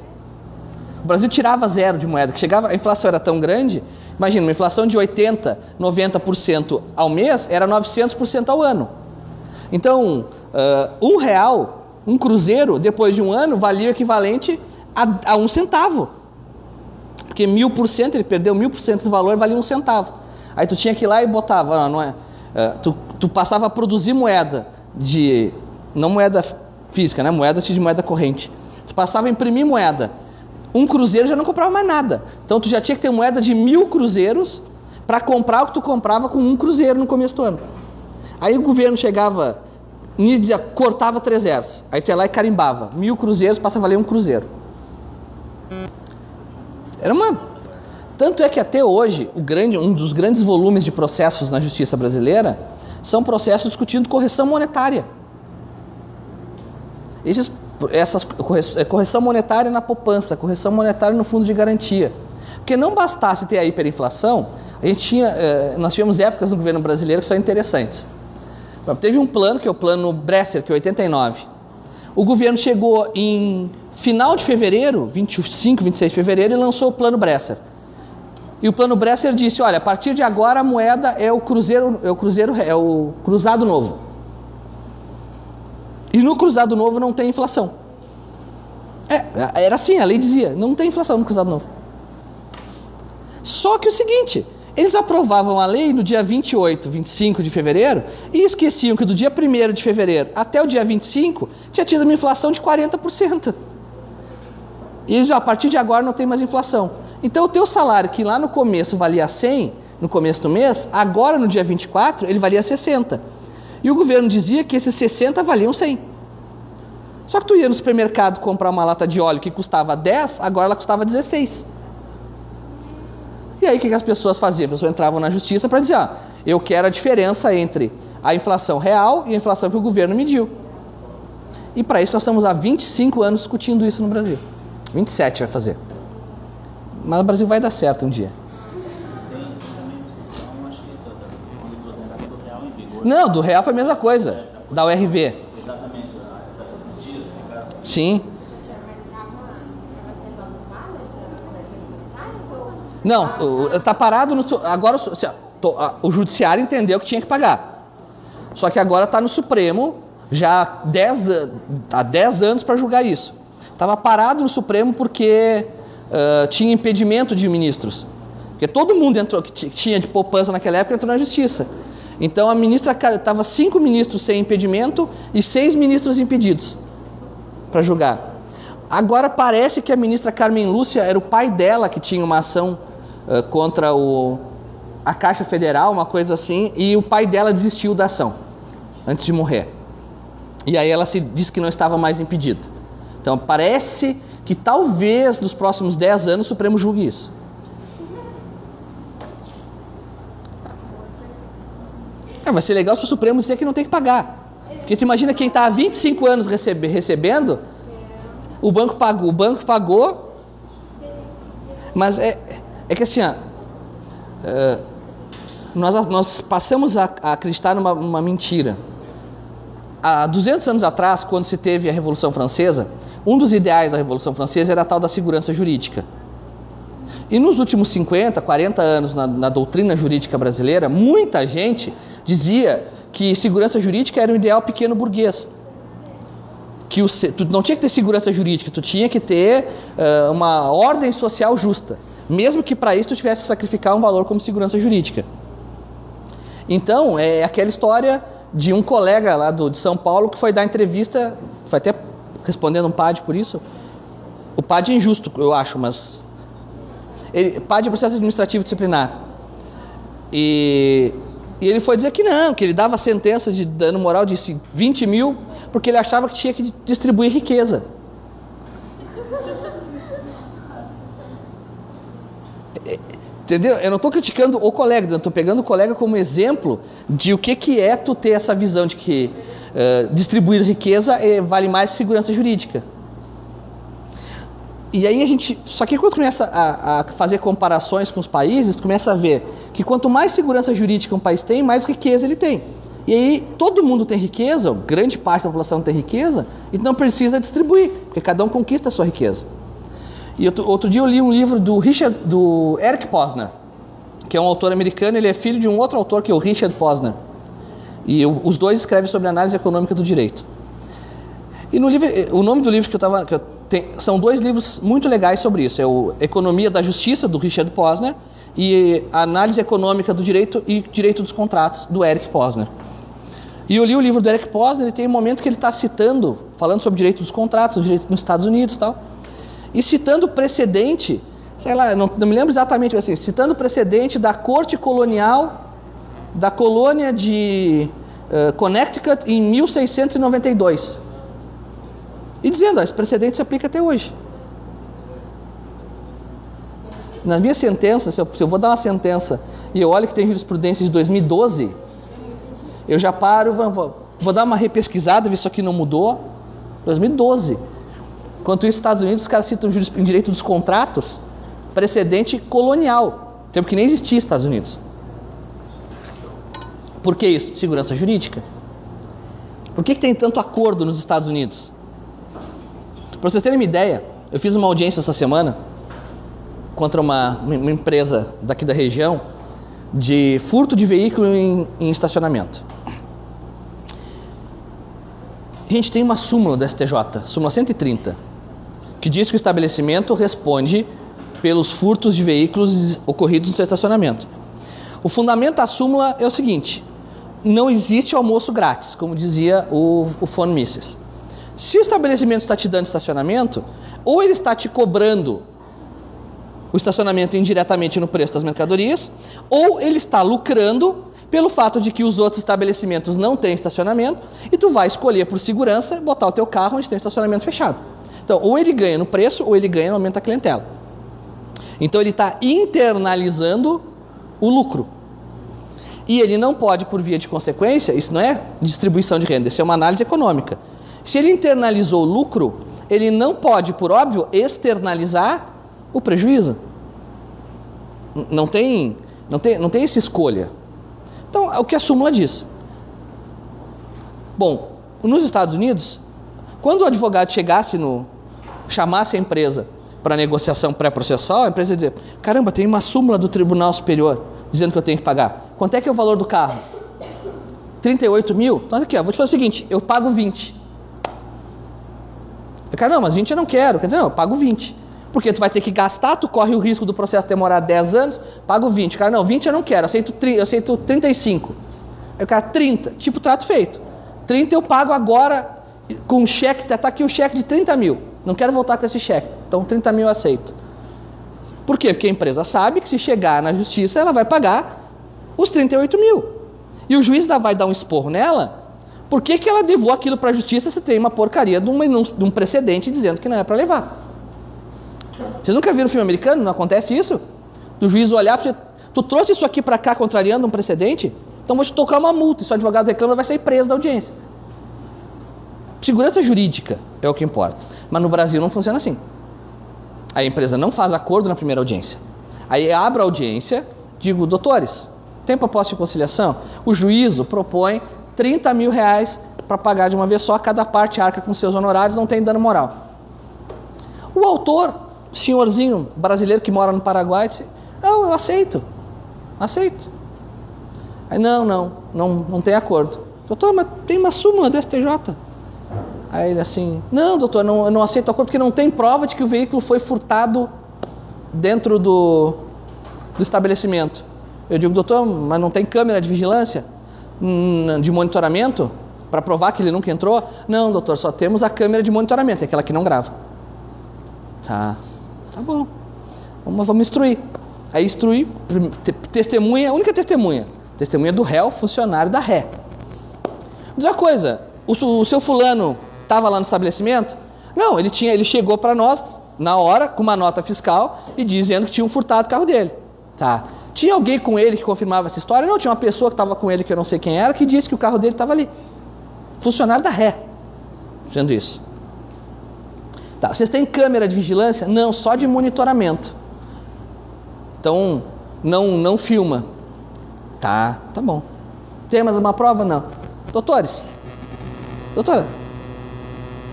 O Brasil tirava 0 de moeda, que chegava, a inflação era tão grande, imagina, uma inflação de 80%, 90% ao mês, era 900% ao ano. Então, R$1, 1 cruzeiro, depois de um ano, valia o equivalente a 1 centavo. Porque 1000%, ele perdeu 1000% do valor, valia 1 centavo. Aí tu tinha que ir lá e botava, tu passava a produzir moeda não moeda física, né? Moeda de moeda corrente. Tu passava a imprimir moeda. 1 cruzeiro já não comprava mais nada. Então tu já tinha que ter moeda de 1000 cruzeiros para comprar o que tu comprava com 1 cruzeiro no começo do ano. Aí o governo chegava e dizia, cortava 3 zeros. Aí tu ia lá e carimbava. 1000 cruzeiros passa a valer 1 cruzeiro. Tanto é que até hoje, um dos grandes volumes de processos na justiça brasileira são processos discutindo correção monetária. Correção monetária na poupança, correção monetária no fundo de garantia. Porque não bastasse ter a hiperinflação, nós tivemos épocas no governo brasileiro que são interessantes. Teve um plano, que é o plano Bresser, que é 89. O governo chegou em final de fevereiro, 25, 26 de fevereiro, e lançou o Plano Bresser. E o Plano Bresser disse, olha, a partir de agora a moeda é o cruzado novo. E no cruzado novo não tem inflação. Era assim, a lei dizia, não tem inflação no cruzado novo. Só que o seguinte, eles aprovavam a lei no dia 28, 25 de fevereiro e esqueciam que do dia 1º de fevereiro até o dia 25 tinha tido uma inflação de 40%. E eles, a partir de agora não tem mais inflação. Então o teu salário, que lá no começo valia 100, no começo do mês, agora no dia 24 ele valia 60. E o governo dizia que esses 60 valiam 100. Só que tu ia no supermercado comprar uma lata de óleo que custava 10, agora ela custava 16. E aí o que as pessoas faziam? As pessoas entravam na justiça para dizer, eu quero a diferença entre a inflação real e a inflação que o governo mediu. E para isso nós estamos há 25 anos discutindo isso no Brasil. 27 vai fazer. Mas o Brasil vai dar certo um dia. Tem também discussão, acho que do real em vigor. Não, do real foi a mesma coisa, da URV. Exatamente, esses dias ficaram. Sim. Estava sendo aprovada essas correções monetárias? Não, está parado no... Agora o judiciário entendeu que tinha que pagar. Só que agora está no Supremo, já há 10 anos para julgar isso. Estava parado no Supremo porque tinha impedimento de ministros. Porque todo mundo entrou, que tinha de poupança naquela época, entrou na justiça. Então a ministra estava 5 ministros sem impedimento e 6 ministros impedidos para julgar. Agora parece que a ministra Carmen Lúcia era o pai dela que tinha uma ação contra a Caixa Federal, uma coisa assim, e o pai dela desistiu da ação antes de morrer. E aí ela disse que não estava mais impedida. Então parece que talvez nos próximos 10 anos o Supremo julgue isso. Vai ser legal se o Supremo disser que não tem que pagar. Porque tu imagina quem está há 25 anos recebendo, o banco pagou, mas é que assim, nós passamos a acreditar numa mentira. Há 200 anos atrás, quando se teve a Revolução Francesa, um dos ideais da Revolução Francesa era a tal da segurança jurídica. E nos últimos 50, 40 anos na doutrina jurídica brasileira, muita gente dizia que segurança jurídica era um ideal pequeno burguês. Que tu não tinha que ter segurança jurídica, tu tinha que ter uma ordem social justa. Mesmo que para isso tu tivesse que sacrificar um valor como segurança jurídica. Então, é aquela história de um colega lá de São Paulo que foi dar entrevista, foi até respondendo um PAD por isso. O PAD é injusto, eu acho, mas... PAD é processo administrativo disciplinar. E ele foi dizer que não, que ele dava sentença de dano moral de 20 mil porque ele achava que tinha que distribuir riqueza. Entendeu? Eu não estou criticando o colega, eu estou pegando o colega como exemplo de o que é tu ter essa visão de que distribuir riqueza vale mais que segurança jurídica. E aí só que quando começa a fazer comparações com os países, tu começa a ver que quanto mais segurança jurídica um país tem, mais riqueza ele tem. E aí todo mundo tem riqueza, grande parte da população tem riqueza, e não precisa distribuir, porque cada um conquista a sua riqueza. E outro dia eu li um livro do Eric Posner, que é um autor americano, ele é filho de um outro autor que é o Richard Posner. E os dois escrevem sobre análise econômica do direito. E no livro, o nome do livro são 2 livros muito legais sobre isso. É o Economia da Justiça, do Richard Posner, e a Análise Econômica do Direito e Direito dos Contratos, do Eric Posner. E eu li o livro do Eric Posner e tem um momento que ele está falando sobre direito dos contratos, o direito nos Estados Unidos e tal, e citando o precedente, sei lá, não me lembro exatamente, assim, citando o precedente da corte colonial da colônia de Connecticut em 1692. E dizendo, esse precedente se aplica até hoje. Na minha sentença, se eu vou dar uma sentença e eu olho que tem jurisprudência de 2012, eu já paro, vou dar uma repesquisada, ver se isso aqui não mudou. 2012. Enquanto isso, nos Estados Unidos, os caras citam em direito dos contratos, precedente colonial, tempo que nem existia nos Estados Unidos. Por que isso? Segurança jurídica. Por que tem tanto acordo nos Estados Unidos? Para vocês terem uma ideia, eu fiz uma audiência essa semana contra uma empresa daqui da região de furto de veículo em estacionamento. A gente tem uma súmula da STJ, súmula 130, que diz que o estabelecimento responde pelos furtos de veículos ocorridos no seu estacionamento. O fundamento da súmula é o seguinte: não existe almoço grátis, como dizia o Von Mises. Se o estabelecimento está te dando estacionamento, ou ele está te cobrando o estacionamento indiretamente no preço das mercadorias, ou ele está lucrando pelo fato de que os outros estabelecimentos não têm estacionamento e tu vai escolher por segurança botar o teu carro onde tem estacionamento fechado. Então, ou ele ganha no preço, ou ele ganha no aumento da clientela. Então, ele está internalizando o lucro. E ele não pode, por via de consequência, isso não é distribuição de renda, isso é uma análise econômica. Se ele internalizou o lucro, ele não pode, por óbvio, externalizar o prejuízo. Não tem essa escolha. Então, é o que a súmula diz. Bom, nos Estados Unidos, quando o advogado chamasse a empresa para negociação pré-processual, a empresa ia dizer: caramba, tem uma súmula do Tribunal Superior dizendo que eu tenho que pagar. Quanto é que é o valor do carro? 38 mil? Então aqui, vou te fazer o seguinte: eu pago 20. Cara, não, mas 20 eu não quero. Quer dizer, não, eu pago 20. Porque tu vai ter que gastar, tu corre o risco do processo demorar 10 anos, pago 20. Cara, não, 20 eu não quero, eu aceito 35. Aí o cara, 30, tipo trato feito. 30 eu pago agora com um cheque, tá aqui o cheque de 30 mil. Não quero voltar com esse cheque, então 30 mil eu aceito. Por quê? Porque a empresa sabe que se chegar na justiça, ela vai pagar os 38 mil. E o juiz vai dar um esporro nela. Por que ela levou aquilo para a justiça se tem uma porcaria de um precedente dizendo que não é para levar? Vocês nunca viram filme americano? Não acontece isso? Do juiz olhar para você: tu trouxe isso aqui para cá contrariando um precedente? Então vou te tocar uma multa. E se o advogado reclama, vai sair preso da audiência. Segurança jurídica é o que importa. Mas no Brasil não funciona assim. A empresa não faz acordo na primeira audiência. Aí abre a audiência, digo: doutores, tem proposta de conciliação? O juízo propõe 30 mil reais para pagar de uma vez só, cada parte arca com seus honorários, não tem dano moral. O autor, senhorzinho brasileiro que mora no Paraguai, disse: não, eu aceito. Aí não tem acordo. Doutor, mas tem uma súmula do STJ. Aí ele assim: não, doutor, eu não aceito acordo porque não tem prova de que o veículo foi furtado dentro do estabelecimento. Eu digo: doutor, mas não tem câmera de vigilância, de monitoramento, para provar que ele nunca entrou? Não, doutor, só temos a câmera de monitoramento, é aquela que não grava. Tá bom, vamos instruir. Aí instruir, testemunha, a única testemunha do réu, funcionário da ré. Diz uma coisa: o seu fulano estava lá no estabelecimento? Não, ele chegou para nós na hora com uma nota fiscal e dizendo que tinham furtado o carro dele. Tá. Tinha alguém com ele que confirmava essa história? Não, tinha uma pessoa que estava com ele que eu não sei quem era, que disse que o carro dele estava ali. Funcionário da ré dizendo isso. Tá, vocês têm câmera de vigilância? Não, só de monitoramento. Então, não filma. Tá bom. Tem mais uma prova? Não. Doutora,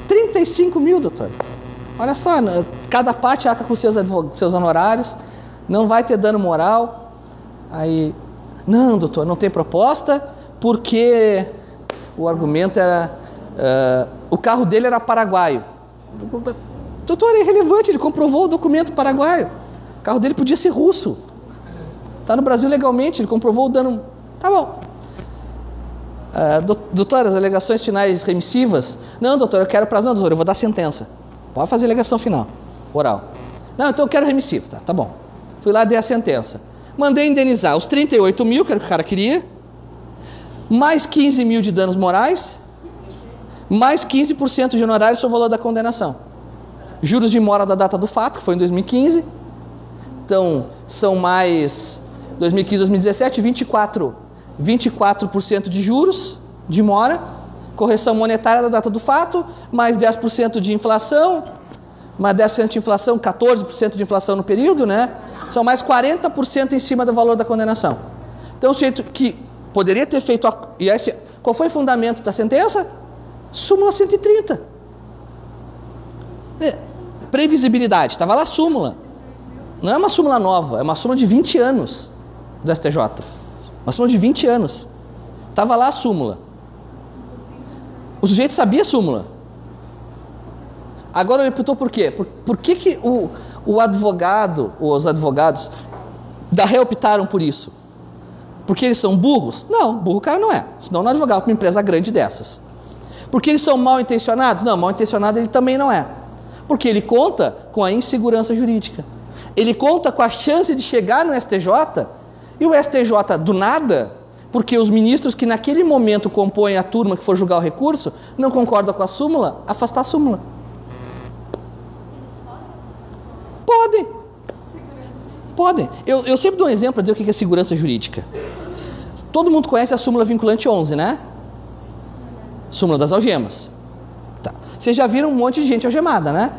35 mil, doutor. Olha só, cada parte arca com seus honorários, não vai ter dano moral. Aí, não, doutor, não tem proposta, porque o argumento era, o carro dele era paraguaio. Doutor, é irrelevante, ele comprovou o documento paraguaio. O carro dele podia ser russo. Está no Brasil legalmente, ele comprovou o dano. Tá bom. Doutor, as alegações finais remissivas? Não, doutor, eu quero prazo. Não, doutor, eu vou dar sentença. Pode fazer alegação final, oral. Não, então eu quero remissivo. Tá bom. Fui lá, dei a sentença. Mandei indenizar os 38 mil, que era o que o cara queria, mais 15 mil de danos morais, mais 15% de honorários sobre o valor da condenação. Juros de mora da data do fato, que foi em 2015. Então, são mais 2015, 2017, 24% de juros de mora, correção monetária da data do fato, mais 10% de inflação, mais 10% de inflação, 14% de inflação no período, né? São mais 40% em cima do valor da condenação. Então, o sujeito que poderia ter feito... qual foi o fundamento da sentença? Súmula 130. Previsibilidade, estava lá a súmula. Não é uma súmula nova, é uma súmula de 20 anos do STJ. Uma súmula de 20 anos. Estava lá a súmula. O sujeito sabia a súmula. Agora ele perguntou por quê? Por que o advogado, os advogados da ré optaram por isso? Porque eles são burros? Não, burro o cara não é. Senão não advogava para uma empresa grande dessas. Porque eles são mal intencionados? Não, mal intencionado ele também não é. Porque ele conta com a insegurança jurídica. Ele conta com a chance de chegar no STJ e o STJ do nada, porque os ministros que naquele momento compõem a turma que for julgar o recurso não concordam com a súmula, afastar a súmula. Podem. Eu sempre dou um exemplo para dizer o que é segurança jurídica. Todo mundo conhece a súmula vinculante 11, né? Súmula das algemas. Tá. Vocês já viram um monte de gente algemada, né?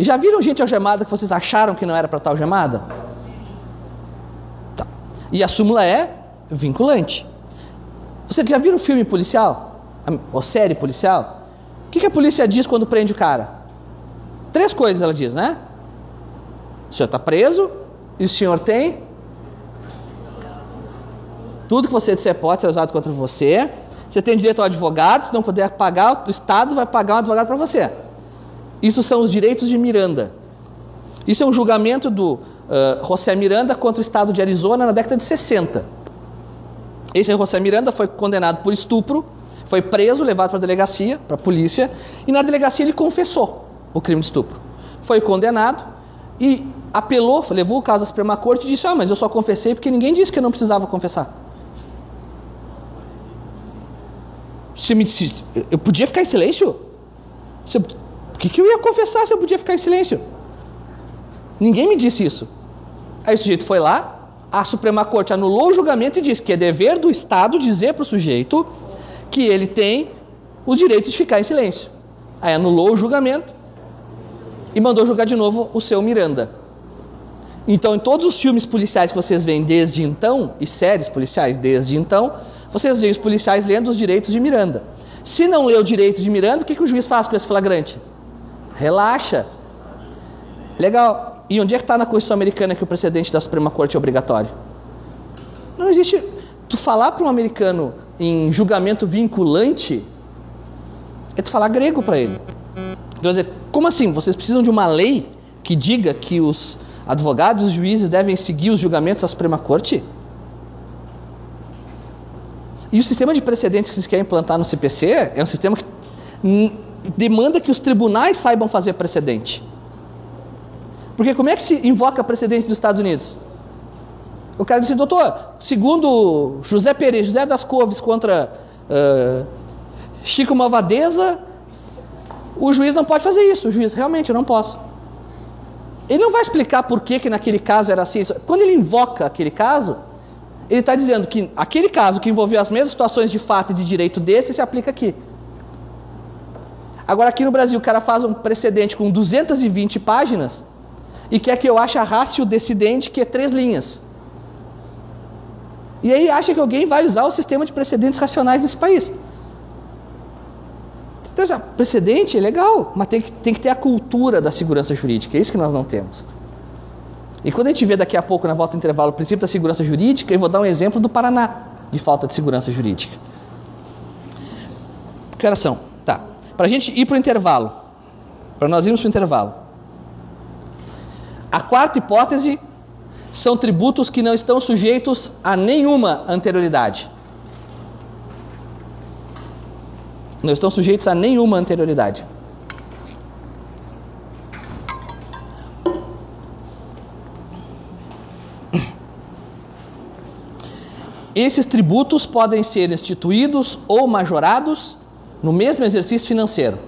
E já viram gente algemada que vocês acharam que não era para estar algemada? Tá. E a súmula é vinculante. Vocês já viram filme policial? Ou série policial? O que a polícia diz quando prende o cara? 3 coisas ela diz, né? O senhor está preso e o senhor tem... Tudo que você disser pode ser usado contra você. Você tem direito ao advogado, se não puder pagar, o Estado vai pagar um advogado para você. Isso são os direitos de Miranda. Isso é um julgamento do José Miranda contra o Estado de Arizona na década de 60. Esse José Miranda foi condenado por estupro, foi preso, levado para a delegacia, para a polícia, e na delegacia ele confessou o crime de estupro. Foi condenado e apelou, levou o caso à Suprema Corte e disse: mas eu só confessei porque ninguém disse que eu não precisava confessar. Eu podia ficar em silêncio? Por que eu ia confessar se eu podia ficar em silêncio? Ninguém me disse isso. Aí o sujeito foi lá, a Suprema Corte anulou o julgamento e disse que é dever do Estado dizer para o sujeito que ele tem o direito de ficar em silêncio. Aí anulou o julgamento e mandou julgar de novo o seu Miranda. Então, em todos os filmes policiais que vocês veem desde então, e séries policiais desde então, vocês veem os policiais lendo os direitos de Miranda. Se não lê o direito de Miranda, o que o juiz faz com esse flagrante? Relaxa. Legal. E onde é que está na Constituição Americana que o precedente da Suprema Corte é obrigatório? Não existe. Tu falar para um americano em julgamento vinculante é tu falar grego para ele. Então, dizer, como assim? Vocês precisam de uma lei que diga que os advogados e os juízes devem seguir os julgamentos da Suprema Corte? E o sistema de precedentes que vocês querem implantar no CPC é um sistema que demanda que os tribunais saibam fazer precedente. Porque como é que se invoca precedente dos Estados Unidos? O cara disse: doutor, segundo José Pereira, José das Couves contra Chico Malvadeza, o juiz não pode fazer isso. O juiz, realmente, eu não posso. Ele não vai explicar por que naquele caso era assim. Quando ele invoca aquele caso, ele está dizendo que aquele caso que envolveu as mesmas situações de fato e de direito desse se aplica aqui. Agora aqui no Brasil o cara faz um precedente com 220 páginas e quer que eu ache a ratio decidente, que é 3 linhas. E aí acha que alguém vai usar o sistema de precedentes racionais nesse país. Então, precedente é legal, mas tem que ter a cultura da segurança jurídica. É isso que nós não temos. E quando a gente vê daqui a pouco, na volta do intervalo, o princípio da segurança jurídica, eu vou dar um exemplo do Paraná, de falta de segurança jurídica. Que horas são? Tá. Para a gente ir para o intervalo, para nós irmos para o intervalo. A quarta hipótese são tributos que não estão sujeitos a nenhuma anterioridade. Não estão sujeitos a nenhuma anterioridade. Esses tributos podem ser instituídos ou majorados no mesmo exercício financeiro.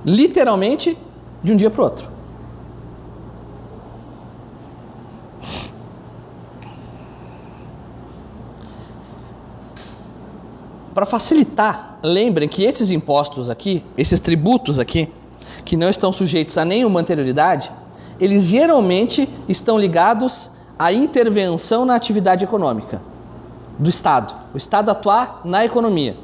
Literalmente, de um dia para o outro. Para facilitar, lembrem que esses impostos aqui, esses tributos aqui, que não estão sujeitos a nenhuma anterioridade, eles geralmente estão ligados à intervenção na atividade econômica do Estado. O Estado atuar na economia.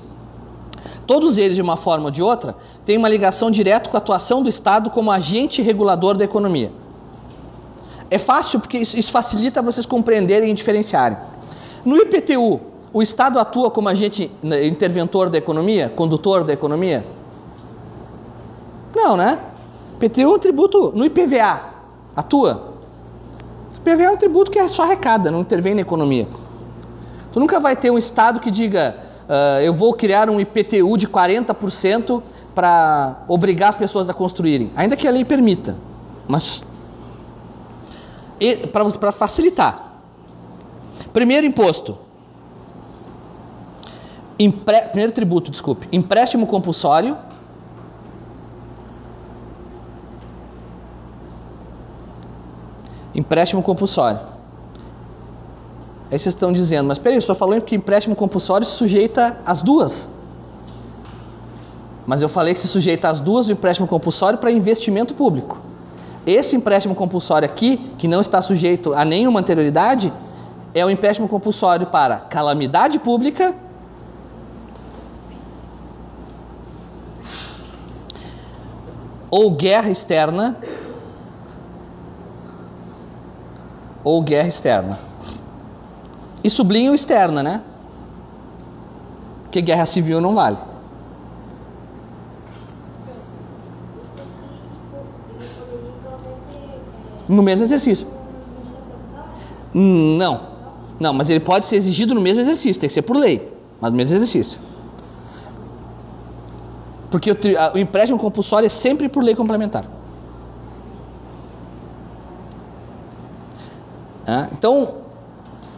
Todos eles, de uma forma ou de outra, têm uma ligação direta com a atuação do Estado como agente regulador da economia. É fácil porque isso facilita vocês compreenderem e diferenciarem. No IPTU, o Estado atua como agente interventor da economia, condutor da economia? Não, né? IPTU é um tributo. No IPVA, atua? O IPVA é um tributo que só arrecada, não intervém na economia. Tu nunca vai ter um Estado que diga, eu vou criar um IPTU de 40% para obrigar as pessoas a construírem, ainda que a lei permita. Mas, para facilitar. Primeiro imposto. Primeiro tributo, desculpe. Empréstimo compulsório. Empréstimo compulsório. Aí vocês estão dizendo, mas peraí, eu só falei que empréstimo compulsório se sujeita às duas. Mas eu falei que se sujeita às duas o empréstimo compulsório para investimento público. Esse empréstimo compulsório aqui, que não está sujeito a nenhuma anterioridade, é o empréstimo compulsório para calamidade pública ou guerra externa E sublinho externa, né? Porque guerra civil não vale. No mesmo exercício. Não, mas ele pode ser exigido no mesmo exercício, tem que ser por lei, mas no mesmo exercício. Porque o empréstimo compulsório é sempre por lei complementar. Então,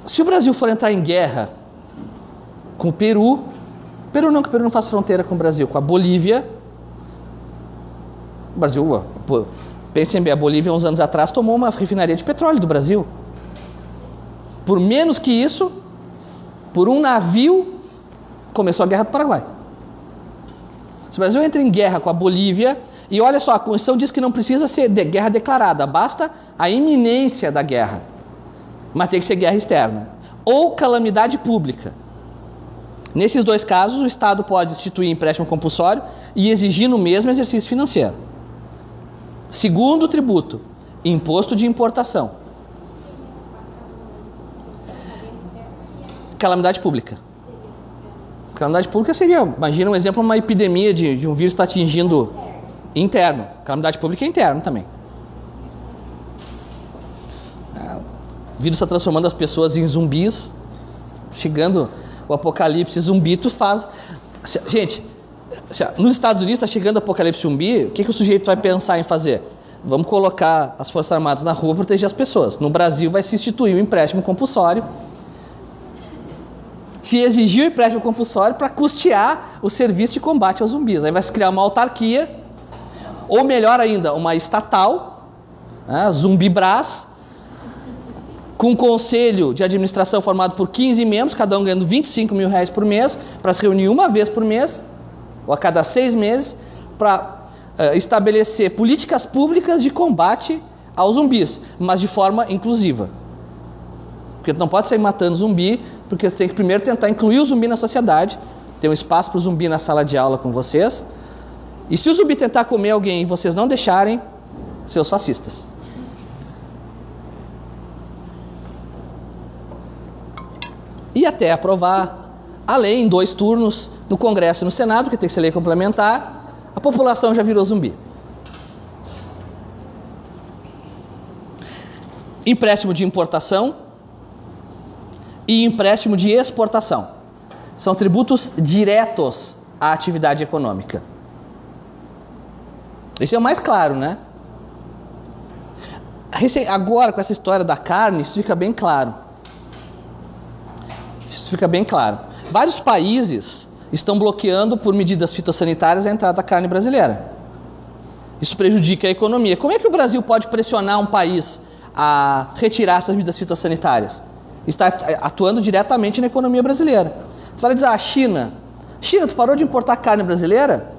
se o Brasil for entrar em guerra com o Peru, que o Peru não faz fronteira com o Brasil, com a Bolívia, o Brasil, pensem bem, a Bolívia uns anos atrás tomou uma refinaria de petróleo do Brasil. Por menos que isso, por um navio, começou a Guerra do Paraguai. Se o Brasil entra em guerra com a Bolívia, e olha só, a Constituição diz que não precisa ser guerra declarada, basta a iminência da guerra. Mas tem que ser guerra externa. Ou calamidade pública. Nesses dois casos, o Estado pode instituir empréstimo compulsório e exigir no mesmo exercício financeiro. Segundo tributo, imposto de importação. Calamidade pública. Calamidade pública seria, imagina um exemplo, uma epidemia de um vírus que está atingindo interno. Calamidade pública é interno também. O vírus está transformando as pessoas em zumbis. Chegando o apocalipse zumbi, tu faz... Gente, nos Estados Unidos está chegando o apocalipse zumbi, o que o sujeito vai pensar em fazer? Vamos colocar as Forças Armadas na rua para proteger as pessoas. No Brasil vai se instituir um empréstimo compulsório. Se exigir o empréstimo compulsório para custear o serviço de combate aos zumbis. Aí vai se criar uma autarquia, ou melhor ainda, uma estatal, Zumbibras, com um conselho de administração formado por 15 membros, cada um ganhando R$25 mil por mês, para se reunir uma vez por mês, ou a cada 6 meses, para estabelecer políticas públicas de combate aos zumbis, mas de forma inclusiva. Porque tu não pode sair matando zumbi, porque você tem que primeiro tentar incluir o zumbi na sociedade, ter um espaço para o zumbi na sala de aula com vocês, e se o zumbi tentar comer alguém e vocês não deixarem, seus fascistas. E até aprovar a lei em 2 turnos no Congresso e no Senado, que tem que ser lei complementar, a população já virou zumbi. Empréstimo de importação e empréstimo de exportação. São tributos diretos à atividade econômica. Esse é o mais claro, né? Agora, com essa história da carne, isso fica bem claro. Vários países estão bloqueando por medidas fitossanitárias a entrada da carne brasileira. Isso prejudica a economia. Como é que o Brasil pode pressionar um país a retirar essas medidas fitossanitárias? Está atuando diretamente na economia brasileira. Tu vai dizer, China, tu parou de importar carne brasileira?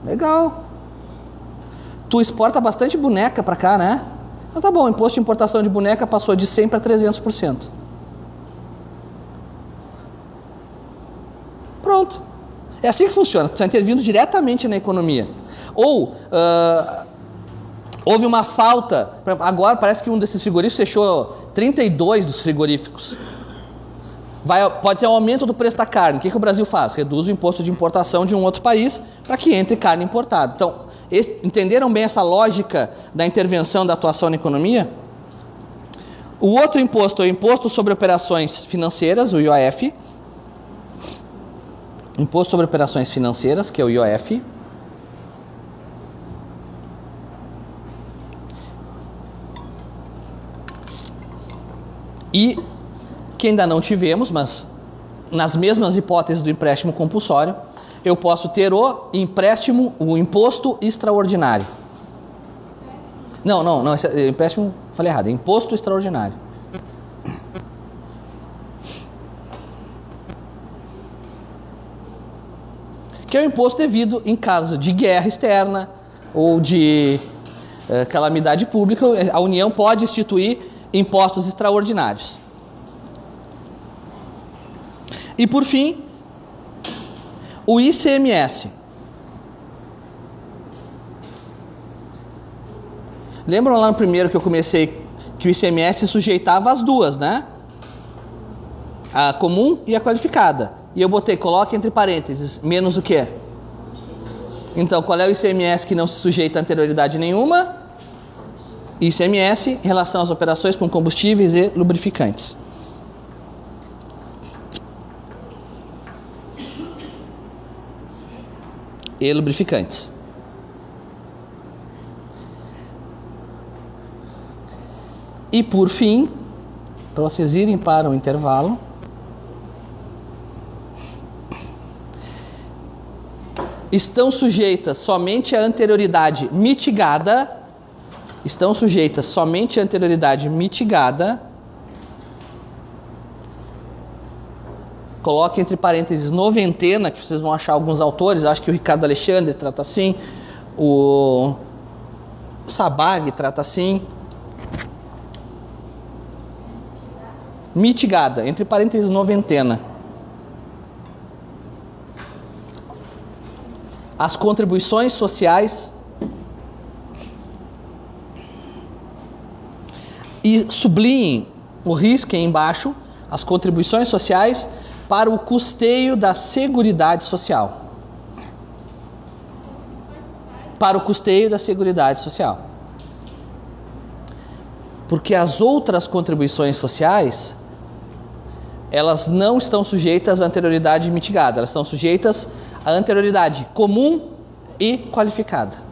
Legal. Tu exporta bastante boneca para cá, né? Então tá bom, o imposto de importação de boneca passou de 100% para 300%. Pronto. É assim que funciona, está intervindo diretamente na economia. Ou houve uma falta, agora parece que um desses frigoríficos fechou 32 dos frigoríficos. Pode ter um aumento do preço da carne. O que o Brasil faz? Reduz o imposto de importação de um outro país para que entre carne importada. Então, entenderam bem essa lógica da intervenção, da atuação na economia? O outro imposto é o Imposto sobre Operações Financeiras, o IOF. Imposto sobre Operações Financeiras, que é o IOF. E que ainda não tivemos, mas nas mesmas hipóteses do empréstimo compulsório, eu posso ter o imposto extraordinário. Não, empréstimo, falei errado, imposto extraordinário. Que é o imposto devido em caso de guerra externa ou de calamidade pública. A União pode instituir impostos extraordinários. E por fim, o ICMS. Lembram lá no primeiro que eu comecei que o ICMS sujeitava as duas, né? A comum e a qualificada. E eu coloque entre parênteses, menos o quê? Então, qual é o ICMS que não se sujeita a anterioridade nenhuma? ICMS em relação às operações com combustíveis e lubrificantes. E lubrificantes. E por fim, para vocês irem para o intervalo, estão sujeitas somente à anterioridade mitigada. Estão sujeitas somente à anterioridade mitigada. Coloque entre parênteses noventena, que vocês vão achar alguns autores. Acho que o Ricardo Alexandre trata assim. O Sabag trata assim. Mitigada, entre parênteses noventena. As contribuições sociais e sublinhem, risquem embaixo, as contribuições sociais para o custeio da Seguridade Social. Para o custeio da Seguridade Social. Porque as outras contribuições sociais, elas não estão sujeitas à anterioridade mitigada, elas estão sujeitas à anterioridade comum e qualificada.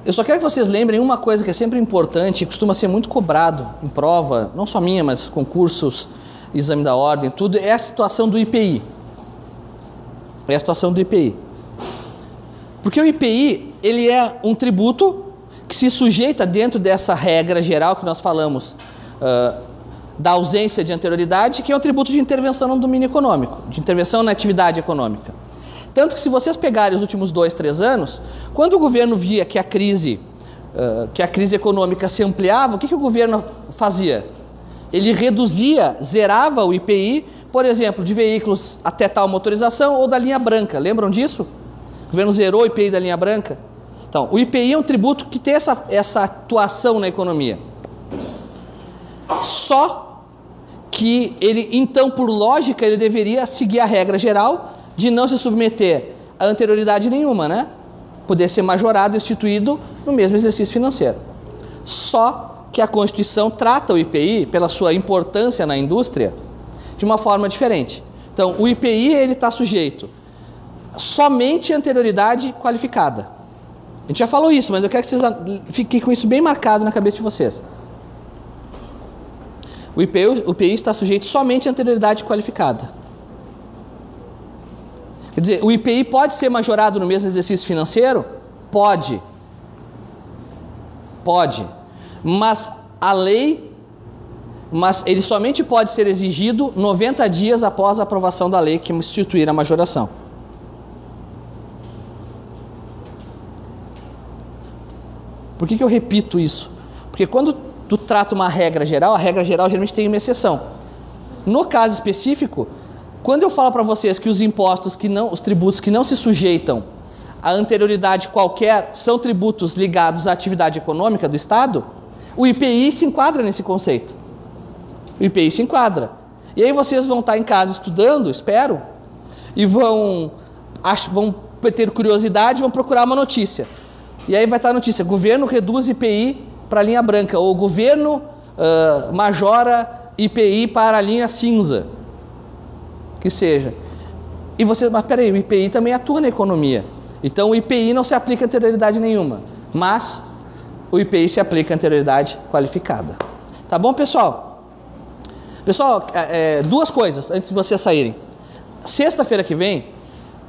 Eu só quero que vocês lembrem uma coisa que é sempre importante e costuma ser muito cobrado em prova, não só minha, mas concursos, exame da ordem, tudo, é a situação do IPI. É a situação do IPI. Porque o IPI, ele é um tributo que se sujeita dentro dessa regra geral que nós falamos, da ausência de anterioridade, que é um tributo de intervenção no domínio econômico, de intervenção na atividade econômica. Tanto que se vocês pegarem os últimos 2, 3 anos, quando o governo via que a crise econômica se ampliava, o que o governo fazia? Ele reduzia, zerava o IPI, por exemplo, de veículos até tal motorização ou da linha branca. Lembram disso? O governo zerou o IPI da linha branca. Então, o IPI é um tributo que tem essa atuação na economia. Só que ele, então, por lógica, ele deveria seguir a regra geral de não se submeter a anterioridade nenhuma, né? Poder ser majorado e instituído no mesmo exercício financeiro. Só que a Constituição trata o IPI, pela sua importância na indústria, de uma forma diferente. Então, o IPI ele está sujeito somente à anterioridade qualificada. A gente já falou isso, mas eu quero que vocês fiquem com isso bem marcado na cabeça de vocês. O IPI está sujeito somente à anterioridade qualificada. Quer dizer, o IPI pode ser majorado no mesmo exercício financeiro? Pode. Pode. Mas ele somente pode ser exigido 90 dias após a aprovação da lei que instituir a majoração. Por que eu repito isso? Porque quando tu trata uma regra geral, a regra geral geralmente tem uma exceção. No caso específico, quando eu falo para vocês que os impostos os tributos que não se sujeitam a anterioridade qualquer são tributos ligados à atividade econômica do Estado, o IPI se enquadra nesse conceito. O IPI se enquadra. E aí vocês vão estar em casa estudando, espero, e vão ter curiosidade, vão procurar uma notícia. E aí vai estar a notícia: governo reduz IPI para a linha branca, ou governo majora IPI para a linha cinza, que seja. E você, mas peraí, o IPI também atua na economia. Então o IPI não se aplica a anterioridade nenhuma, mas o IPI se aplica a anterioridade qualificada. Tá bom, pessoal? Pessoal, duas coisas antes de vocês saírem. Sexta-feira que vem,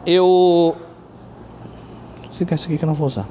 isso aqui que eu não vou usar.